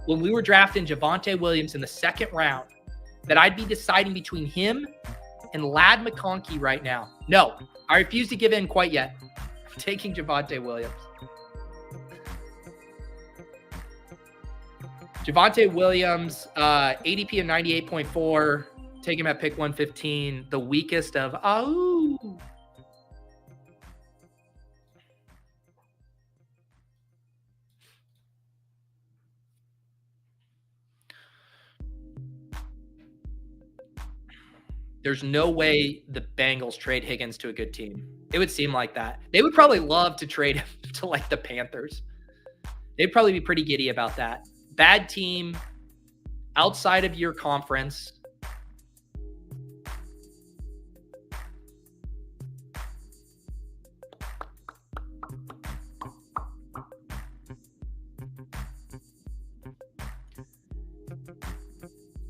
when we were drafting Javonte Williams in the second round, that I'd be deciding between him and Ladd McConkey right now. No, I refuse to give in quite yet. I'm taking Javonte Williams. Javonte Williams, ADP of 98.4. Take him at pick 115. The weakest of There's no way the Bengals trade Higgins to a good team. It would seem like that. They would probably love to trade him to like the Panthers. They'd probably be pretty giddy about that. Bad team outside of your conference.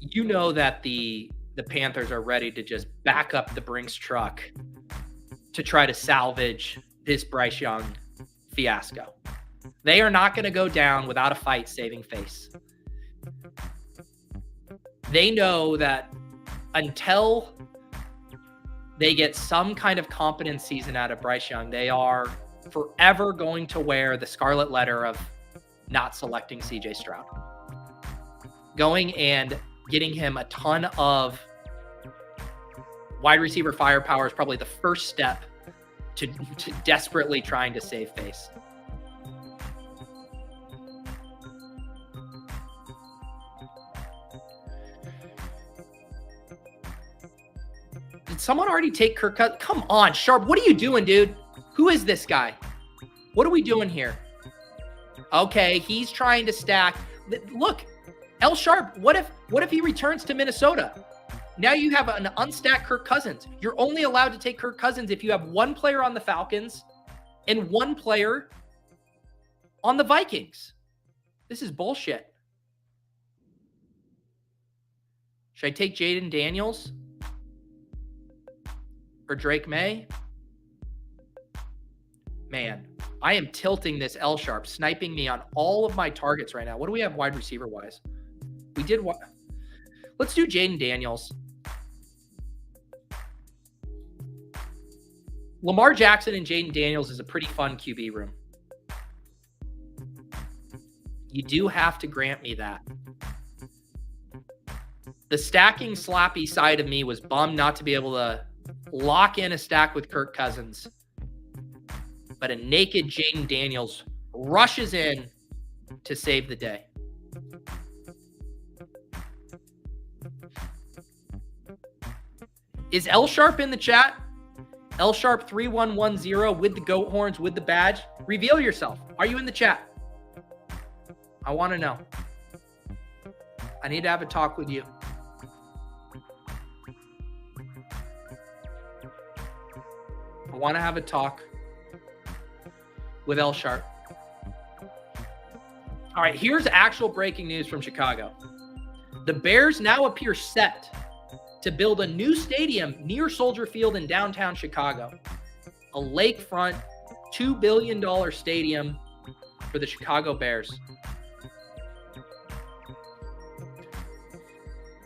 You know that the Panthers are ready to just back up the Brinks truck to try to salvage this Bryce Young fiasco. They are not going to go down without a fight saving face. They know that until they get some kind of competent season out of Bryce Young, they are forever going to wear the scarlet letter of not selecting CJ Stroud. Going and getting him a ton of wide receiver firepower is probably the first step to desperately trying to save face. Did someone already take Kirk Cousins? Come on, Sharp. What are you doing, dude? Who is this guy? What are we doing here? Okay, he's trying to stack. Look, L Sharp, what if he returns to Minnesota? Now you have an unstacked Kirk Cousins. You're only allowed to take Kirk Cousins if you have one player on the Falcons and one player on the Vikings. This is bullshit. Should I take Jayden Daniels or Drake May? Man, I am tilting this L sharp, sniping me on all of my targets right now. What do we have wide receiver wise? We did what? Let's do Jayden Daniels. Lamar Jackson and Jayden Daniels is a pretty fun QB room. You do have to grant me that. The stacking sloppy side of me was bummed not to be able to lock in a stack with Kirk Cousins. But a naked Jayden Daniels rushes in to save the day. Is L Sharp in the chat? L Sharp 3110 with the goat horns, with the badge. Reveal yourself. Are you in the chat? I want to know. I need to have a talk with you. I want to have a talk with L Sharp. All right, here's actual breaking news from Chicago. The Bears now appear set to build a new stadium near Soldier Field in downtown Chicago. A lakefront, $2 billion stadium for the Chicago Bears.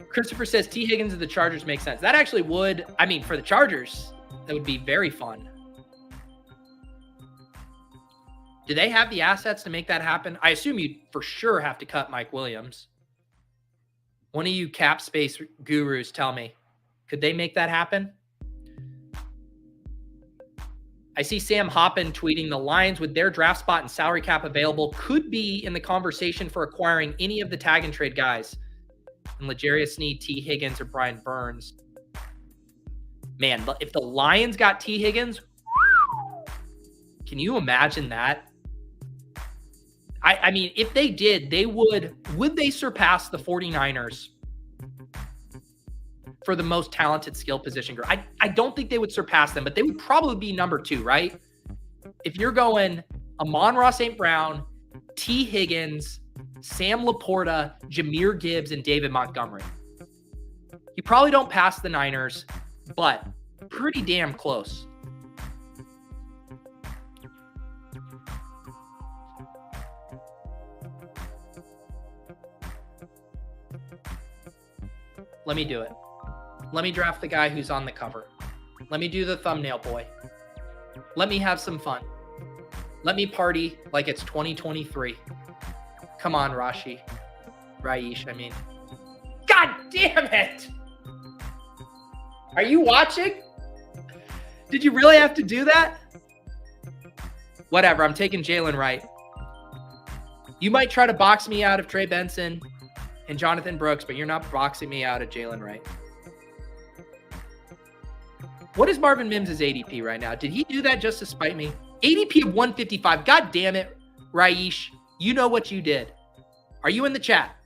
Christopher says Tee Higgins of the Chargers makes sense. That actually would, I mean, for the Chargers, that would be very fun. Do they have the assets to make that happen? I assume you for sure have to cut Mike Williams. One of you cap space gurus tell me, could they make that happen? I see Sam Hoppen tweeting the Lions with their draft spot and salary cap available could be in the conversation for acquiring any of the tag and trade guys. And L'Jarius Sneed, Tee Higgins, or Brian Burns. Man, if the Lions got Tee Higgins, can you imagine that? I mean, if they did, they would they surpass the 49ers for the most talented skill position group? I don't think they would surpass them, but they would probably be number 2, right? If you're going Amon-Ra St. Brown, Tee Higgins, Sam Laporta, Jahmyr Gibbs, and David Montgomery. You probably don't pass the Niners, but pretty damn close. Let me do it. Let me draft the guy who's on the cover. Let me do the thumbnail boy. Let me have some fun. Let me party like it's 2023. Come on, Raish, I mean. God damn it! Are you watching? Did you really have to do that? Whatever, I'm taking Jalen Wright. You might try to box me out of Trey Benson and Jonathan Brooks, but you're not boxing me out of Jalen Wright. What is Marvin Mims' ADP right now? Did he do that just to spite me? ADP of 155. God damn it, Raish. You know what you did. Are you in the chat?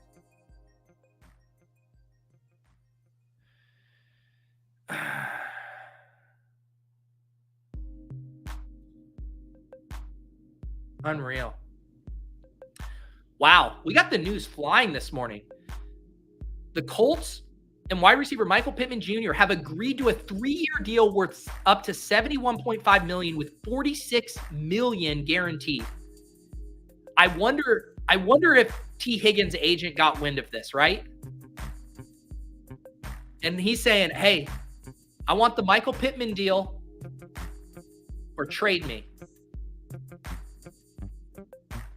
Unreal. Wow, we got the news flying this morning. The Colts and wide receiver Michael Pittman Jr. have agreed to a 3-year deal worth up to $71.5 million with $46 million guaranteed. I wonder if Tee Higgins' agent got wind of this, right? And he's saying, hey, I want the Michael Pittman deal or trade me.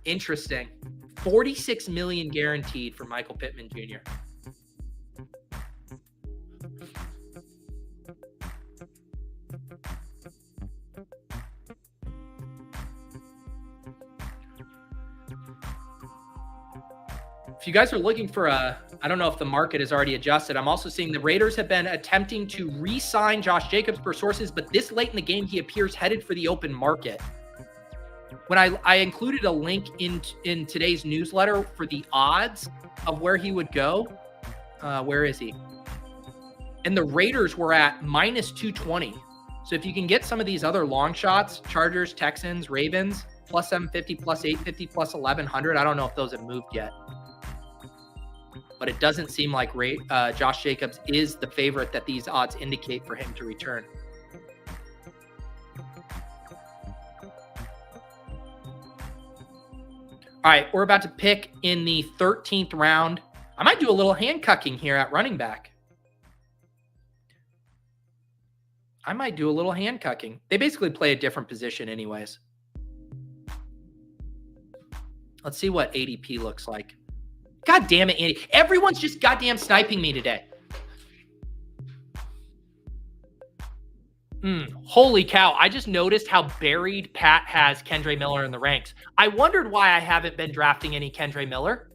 Interesting. $46 million guaranteed for Michael Pittman Jr. If you guys are looking for I don't know if the market is already adjusted. I'm also seeing the Raiders have been attempting to re-sign Josh Jacobs per sources, but this late in the game, he appears headed for the open market. When I included a link in today's newsletter for the odds of where he would go. Where is he? And the Raiders were at -220 So if you can get some of these other long shots, Chargers, Texans, Ravens, plus 750, plus 850, plus 1100, I don't know if those have moved yet. But it doesn't seem like Josh Jacobs is the favorite that these odds indicate for him to return. All right, we're about to pick in the 13th round. I might do a little hand cucking here at running back. They basically play a different position anyways. Let's see what ADP looks like. God damn it, Andy. Everyone's just goddamn sniping me today. Holy cow. I just noticed how buried Pat has Kendre Miller in the ranks. I wondered why I haven't been drafting any Kendre Miller.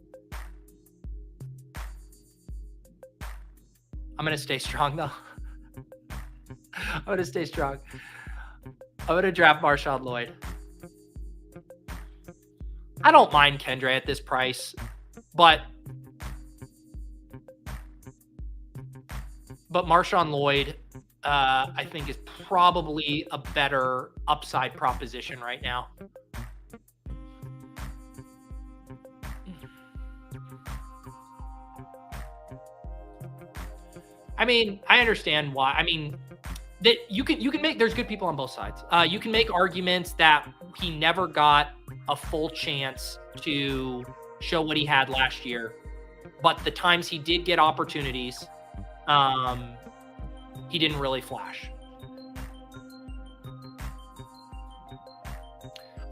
I'm going to stay strong, though. I'm going to stay strong. I'm going to draft Marshawn Lloyd. I don't mind Kendre at this price, but Marshawn Lloyd, I think, is probably a better upside proposition right now. I mean, I understand why. I mean, that you can make, there's good people on both sides. You can make arguments that he never got a full chance to show what he had last year, but the times he did get opportunities, he didn't really flash.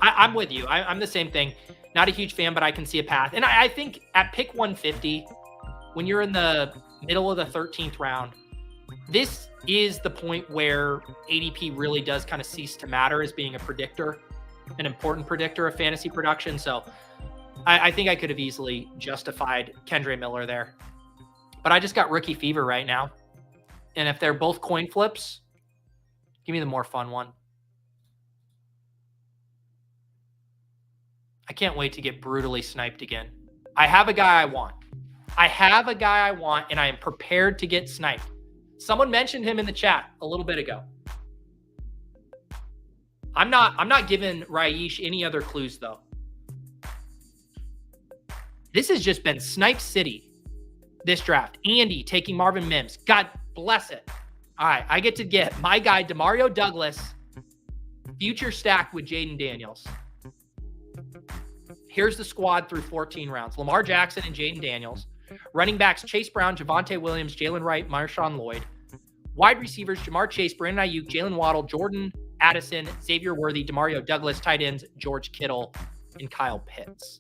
I'm with you. I'm the same thing. Not a huge fan, but I can see a path. And I think at pick 150, when you're in the middle of the 13th round, this is the point where ADP really does kind of cease to matter as being a predictor, an important predictor of fantasy production. So I think I could have easily justified Kendre Miller there. But I just got rookie fever right now. And if they're both coin flips, give me the more fun one. I can't wait to get brutally sniped again. I have a guy I want. And I am prepared to get sniped. Someone mentioned him in the chat a little bit ago. I'm not giving Raish any other clues, though. This has just been Snipe City, this draft. Andy taking Marvin Mims. God bless it. All right, I get to get my guy, Demario Douglas, future stacked with Jayden Daniels. Here's the squad through 14 rounds. Lamar Jackson and Jayden Daniels. Running backs, Chase Brown, Javonte Williams, Jalen Wright, Marshawn Lloyd. Wide receivers, Jamar Chase, Brandon Ayuk, Jalen Waddle, Jordan Addison, Xavier Worthy, Demario Douglas. Tight ends, George Kittle, and Kyle Pitts.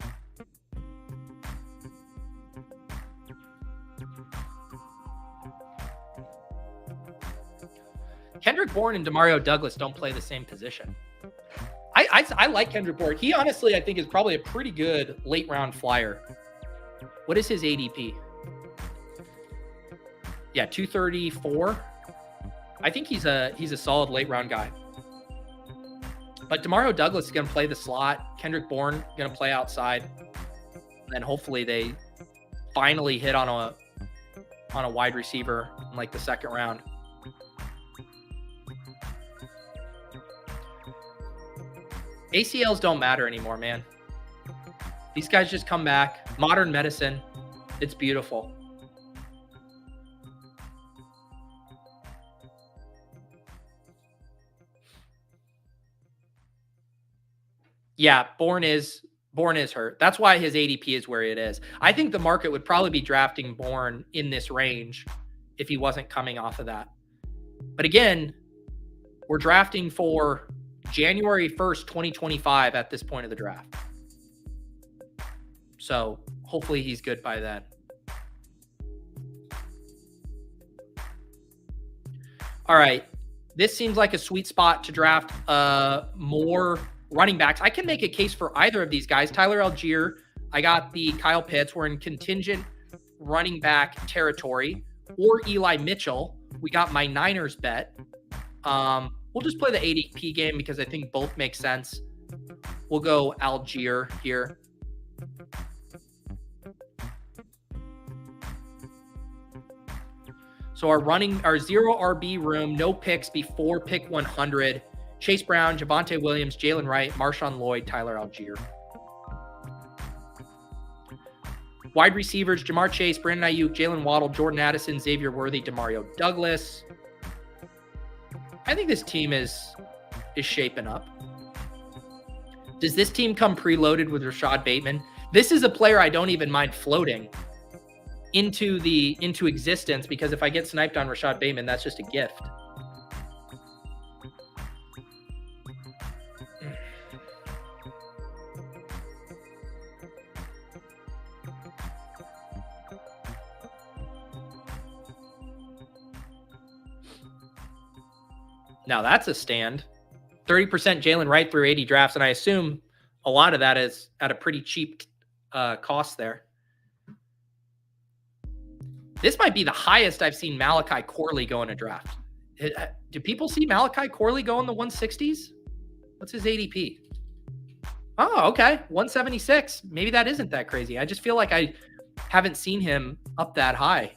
Kendrick Bourne and Demario Douglas don't play the same position. I like Kendrick Bourne. He honestly, I think, is probably a pretty good late round flyer. What is his ADP? Yeah, 234. I think he's a solid late round guy. But Demario Douglas is going to play the slot. Kendrick Bourne going to play outside. And then hopefully they finally hit on a wide receiver in like the second round. ACLs don't matter anymore, man. These guys just come back. Modern medicine. It's beautiful. Yeah, Bourne is hurt. That's why his ADP is where it is. I think the market would probably be drafting Bourne in this range if he wasn't coming off of that. But again, we're drafting for January 1st, 2025 at this point of the draft. So hopefully he's good by then. All right. This seems like a sweet spot to draft more running backs. I can make a case for either of these guys. Tyler Algier, I got the Kyle Pitts. We're in contingent running back territory. Or Eli Mitchell. We got my Niners bet. We'll just play the ADP game because I think both make sense. We'll go Algier here. So our 0 RB room, no picks before pick 100. Chase Brown, Javonte Williams, Jalen Wright, Marshawn Lloyd, Tyler Algier. Wide receivers, Jamar Chase, Brandon Ayuk, Jalen Waddle, Jordan Addison, Xavier Worthy, Demario Douglas. I think this team is shaping up. Does this team come preloaded with Rashad Bateman? This is a player I don't even mind floating into existence, because if I get sniped on Rashad Bateman, that's just a gift. Now that's a stand. 30% Jalen Wright through 80 drafts, and I assume a lot of that is at a pretty cheap cost there. This might be the highest I've seen Malachi Corley go in a draft. Do people see Malachi Corley go in the 160s? What's his ADP? Oh, okay. 176. Maybe that isn't that crazy. I just feel like I haven't seen him up that high.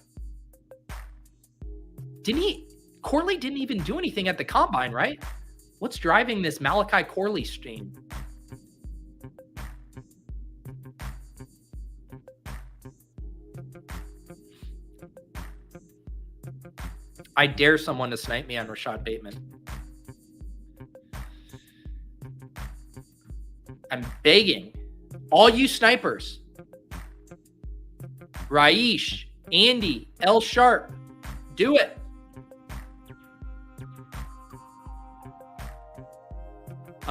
Corley didn't even do anything at the combine, right? What's driving this Malachi Corley stream? I dare someone to snipe me on Rashad Bateman. I'm begging all you snipers, Raish, Andy, L Sharp, do it.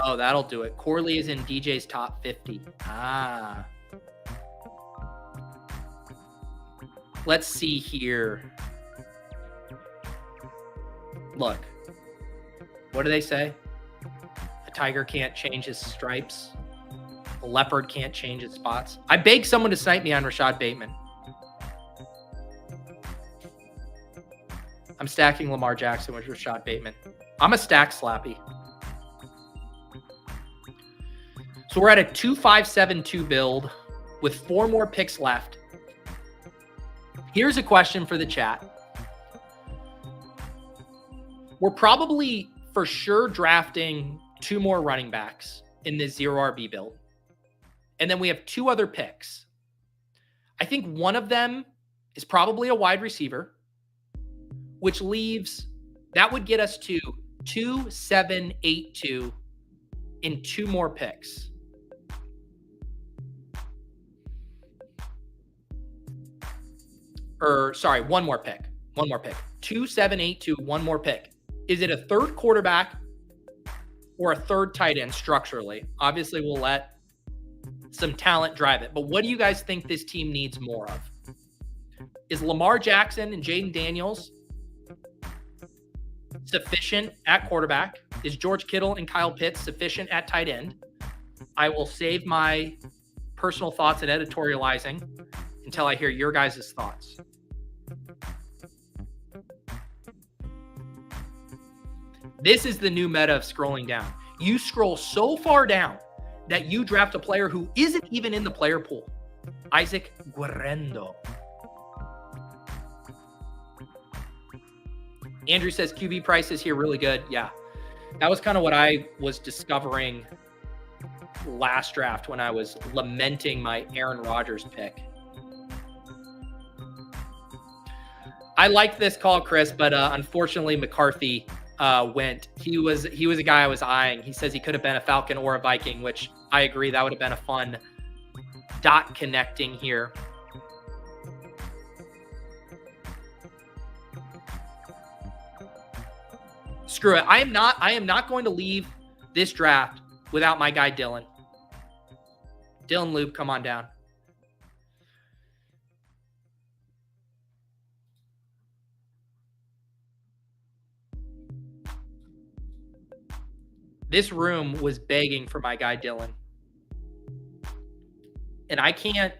Oh, that'll do it. Corley is in DJ's top 50. Ah. Let's see here. Look. What do they say? A tiger can't change his stripes. A leopard can't change its spots. I beg someone to snipe me on Rashad Bateman. I'm stacking Lamar Jackson with Rashad Bateman. I'm a stack slappy. So we're at a 2-5-7-2 build with 4 more picks left. Here's a question for the chat. We're probably for sure drafting 2 more running backs in this 0 RB build. And then we have 2 other picks. I think one of them is probably a wide receiver, which leaves, that would get us to 2-7-8-2 in 2 more picks. One more pick. 2-7-8-2, 1 more pick. Is it a third quarterback or a third tight end structurally? Obviously, we'll let some talent drive it. But what do you guys think this team needs more of? Is Lamar Jackson and Jayden Daniels sufficient at quarterback? Is George Kittle and Kyle Pitts sufficient at tight end? I will save my personal thoughts and editorializing until I hear your guys' thoughts. This is the new meta of scrolling down. You scroll so far down that you draft a player who isn't even in the player pool. Isaac Guerrero. Andrew says QB price is here really good. Yeah, that was kind of what I was discovering last draft when I was lamenting my Aaron Rodgers pick. I liked this call, Chris, but unfortunately McCarthy went. He was a guy I was eyeing. He says he could have been a Falcon or a Viking, which I agree. That would have been a fun dot connecting here. Screw it. I am not going to leave this draft without my guy Dylan. Dylan Laube, come on down. This room was begging for my guy Dylan. And I can't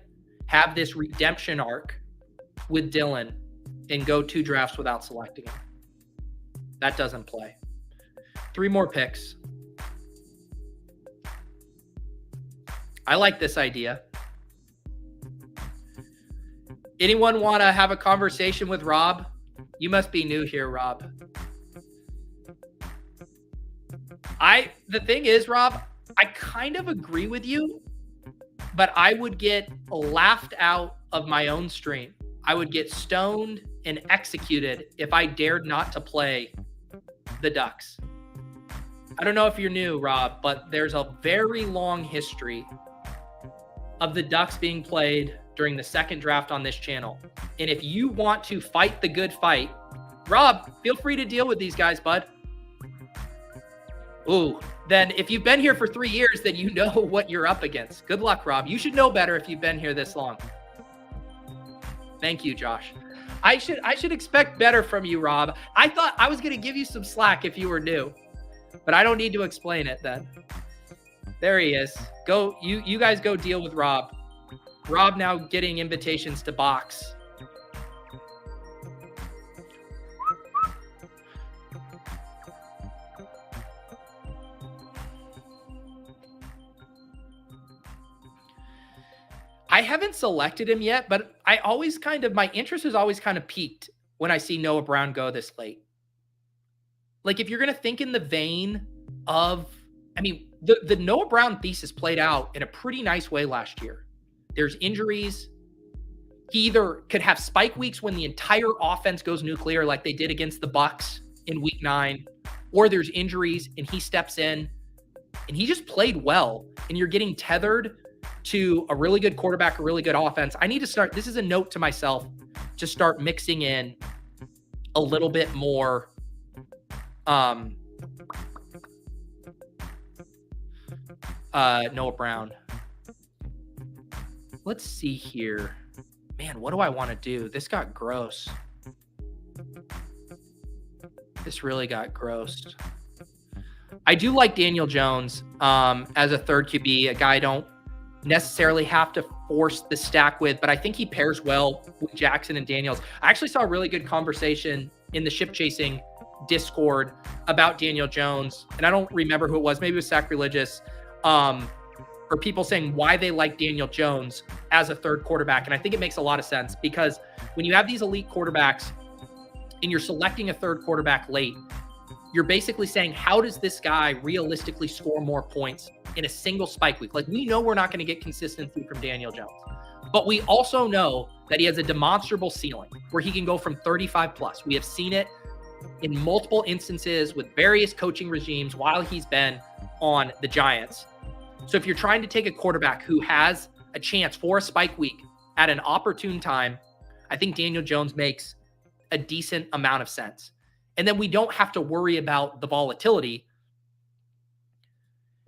have this redemption arc with Dylan and go 2 drafts without selecting him. That doesn't play. 3 more picks. I like this idea. Anyone want to have a conversation with Rob You must be new here, Rob. The thing is, Rob, I kind of agree with you, but I would get laughed out of my own stream. I would get stoned and executed if I dared not to play the Ducks. I don't know if you're new, Rob, but there's a very long history of the Ducks being played during the second draft on this channel. And if you want to fight the good fight, Rob, feel free to deal with these guys, bud. Ooh, then if you've been here for 3 years, then you know what you're up against. Good luck, Rob. You should know better if you've been here this long. Thank you, Josh. I should expect better from you, Rob. I thought I was going to give you some slack if you were new, but I don't need to explain it then. There he is. Go, you guys go deal with Rob. Rob now getting invitations to box. I haven't selected him yet, but I always my interest is always kind of peaked when I see Noah Brown go this late. Like, if you're going to think in the vein of, I mean, the Noah Brown thesis played out in a pretty nice way last year. There's injuries. He either could have spike weeks when the entire offense goes nuclear like they did against the Bucks in week 9, or there's injuries and he steps in and he just played well, and you're getting tethered to a really good quarterback, a really good offense. I need to start, this is a note to myself, to start mixing in a little bit more Noah Brown. Let's see here. Man, what do I want to do? This got gross. This really got gross. I do like Daniel Jones as a third QB, a guy I don't necessarily have to force the stack with, but I think he pairs well with Jackson and Daniels. I actually saw a really good conversation in the Ship Chasing Discord about Daniel Jones, and I don't remember who it was. Maybe it was Sacrilegious, or people saying why they like Daniel Jones as a third quarterback. And I think it makes a lot of sense, because when you have these elite quarterbacks and you're selecting a third quarterback late, you're basically saying, how does this guy realistically score more points in a single spike week? Like, we know we're not going to get consistency from Daniel Jones, but we also know that he has a demonstrable ceiling where he can go from 35 plus. We have seen it in multiple instances with various coaching regimes while he's been on the Giants. So if you're trying to take a quarterback who has a chance for a spike week at an opportune time, I think Daniel Jones makes a decent amount of sense. And then we don't have to worry about the volatility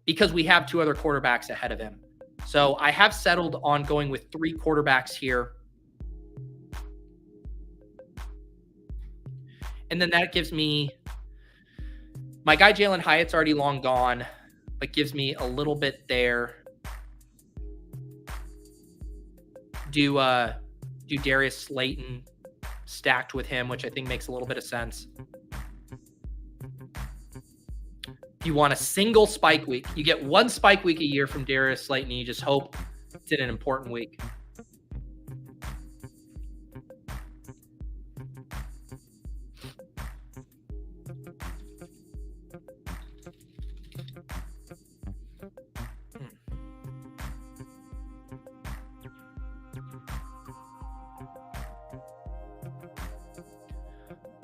because we have 2 other quarterbacks ahead of him. So I have settled on going with 3 quarterbacks here. And then that gives me, my guy Jalen Hyatt's already long gone, but gives me a little bit there. Do Darius Slayton stacked with him, which I think makes a little bit of sense. If you want a single spike week, you get 1 spike week a year from Darius Slayton. You just hope it's in an important week.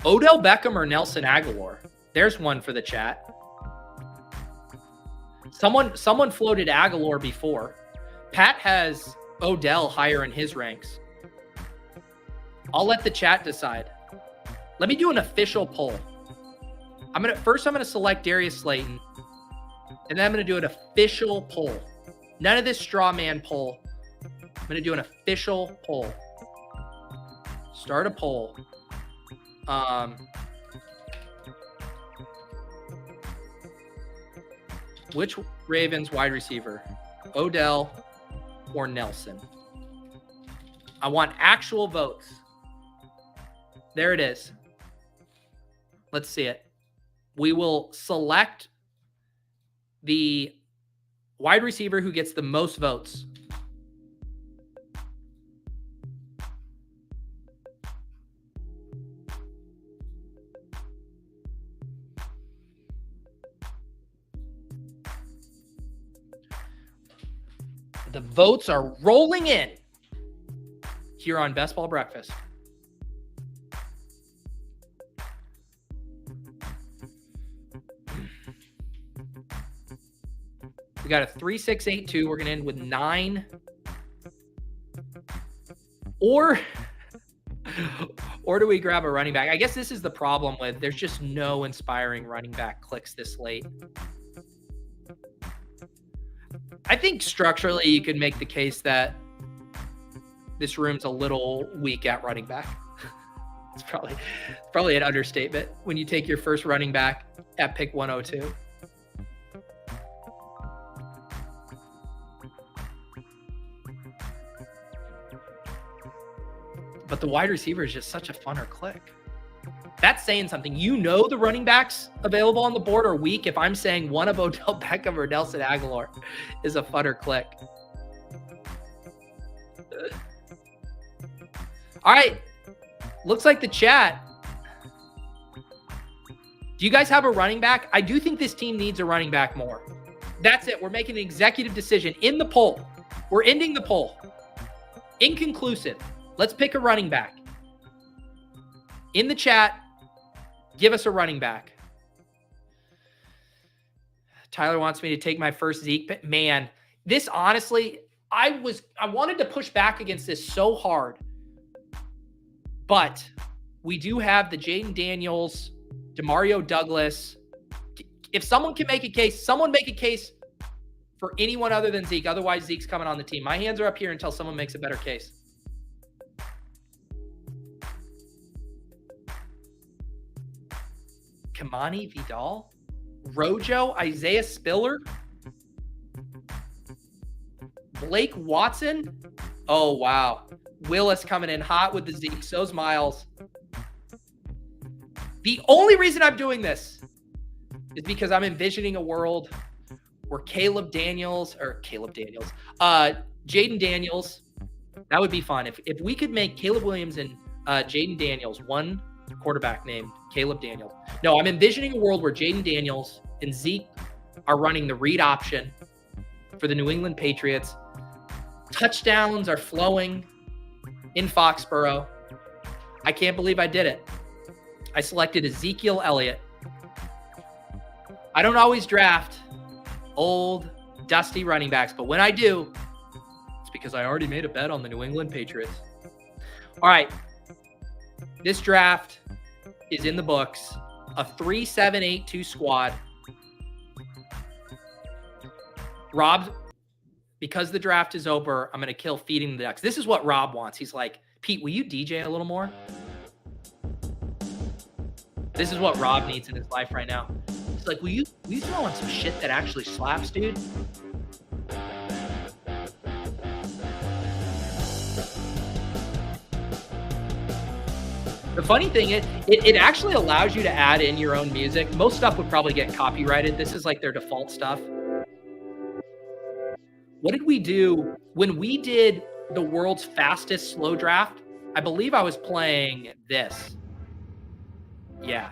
Odell Beckham or Nelson Aguilar? There's one for the chat. Someone floated Aguilar before. Pat has Odell higher in his ranks. I'll let the chat decide. Let me do an official poll. First I'm gonna select Darius Slayton, and then I'm gonna do an official poll. None of this straw man poll. I'm gonna do an official poll. Start a poll. Which Ravens wide receiver, Odell or Nelson? I want actual votes. There it is. Let's see it. We will select the wide receiver who gets the most votes. The votes are rolling in here on Best Ball Breakfast. We got a 3-6-8-2. We're going to end with 9. Or do we grab a running back? I guess this is the problem with there's just no inspiring running back clicks this late. I think structurally you could make the case that this room's a little weak at running back. It's probably an understatement when you take your first running back at pick 102. But the wide receiver is just such a funner click. That's saying something. You know the running backs available on the board are weak if I'm saying one of Odell Beckham or Nelson Aguilar is a funner click. All right. Looks like the chat. Do you guys have a running back? I do think this team needs a running back more. That's it. We're making an executive decision in the poll. We're ending the poll. Inconclusive. Let's pick a running back. In the chat, give us a running back. Tyler wants me to take my first Zeke pick. Man, this honestly, I wanted to push back against this so hard. But we do have the Jayden Daniels, Demario Douglas. If someone can make a case, someone make a case for anyone other than Zeke. Otherwise, Zeke's coming on the team. My hands are up here until someone makes a better case. Kamani Vidal, Rojo, Isaiah Spiller, Blake Watson. Oh, wow. Willis coming in hot with the Zeke. So's Miles. The only reason I'm doing this is because I'm envisioning a world where Jayden Daniels, that would be fun. If we could make Caleb Williams and Jayden Daniels one quarterback named Caleb Daniels. No, I'm envisioning a world where Jayden Daniels and Zeke are running the read option for the New England Patriots. Touchdowns are flowing in Foxborough. I can't believe I did it. I selected Ezekiel Elliott. I don't always draft old, dusty running backs, but when I do, it's because I already made a bet on the New England Patriots. All right. This draft is in the books. A 3-7-8-2 squad. Rob, because the draft is over, I'm going to kill feeding the ducks. This is what Rob wants. He's like, Pete, will you DJ a little more? This is what Rob needs in his life right now. He's like, will you throw on some shit that actually slaps, dude? The funny thing is, it actually allows you to add in your own music. Most stuff would probably get copyrighted. This is like their default stuff. What did we do when we did the world's fastest slow draft? I believe I was playing this. Yeah.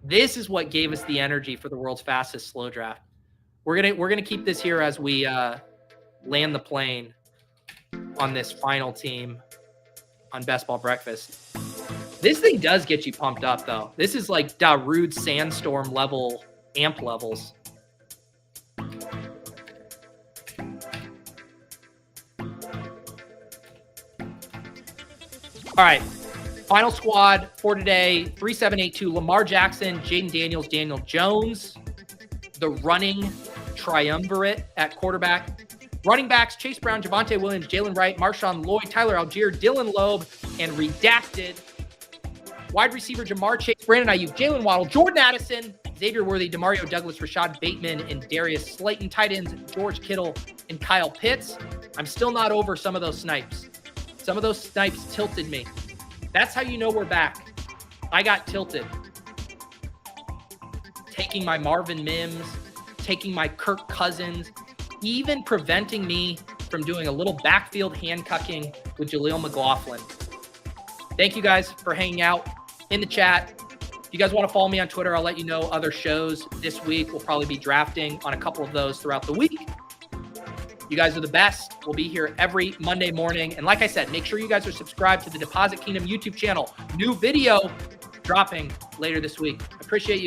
This is what gave us the energy for the world's fastest slow draft. We're gonna keep this here as we land the plane on this final team on Best Ball Breakfast. This thing does get you pumped up, though. This is like Darude Sandstorm level amp levels. All right. Final squad for today. 3-7-8-2. Lamar Jackson, Jayden Daniels, Daniel Jones. The running triumvirate at quarterback. Running backs, Chase Brown, Javonte Williams, Jalen Wright, Marshawn Lloyd, Tyler Algier, Dylan Loube, and redacted. Wide receiver, Jamar Chase, Brandon Ayuk, Jalen Waddle, Jordan Addison, Xavier Worthy, Demario Douglas, Rashad Bateman, and Darius Slayton. Tight ends, George Kittle and Kyle Pitts. I'm still not over some of those snipes. Some of those snipes tilted me. That's how you know we're back. I got tilted. Taking my Marvin Mims, taking my Kirk Cousins, even preventing me from doing a little backfield handcucking with Jaleel McLaughlin. Thank you guys for hanging out in the chat. If you guys want to follow me on Twitter, I'll let you know other shows this week. We'll probably be drafting on a couple of those throughout the week. You guys are the best. We'll be here every Monday morning. And like I said, make sure you guys are subscribed to the Deposit Kingdom YouTube channel. New video dropping later this week. Appreciate you.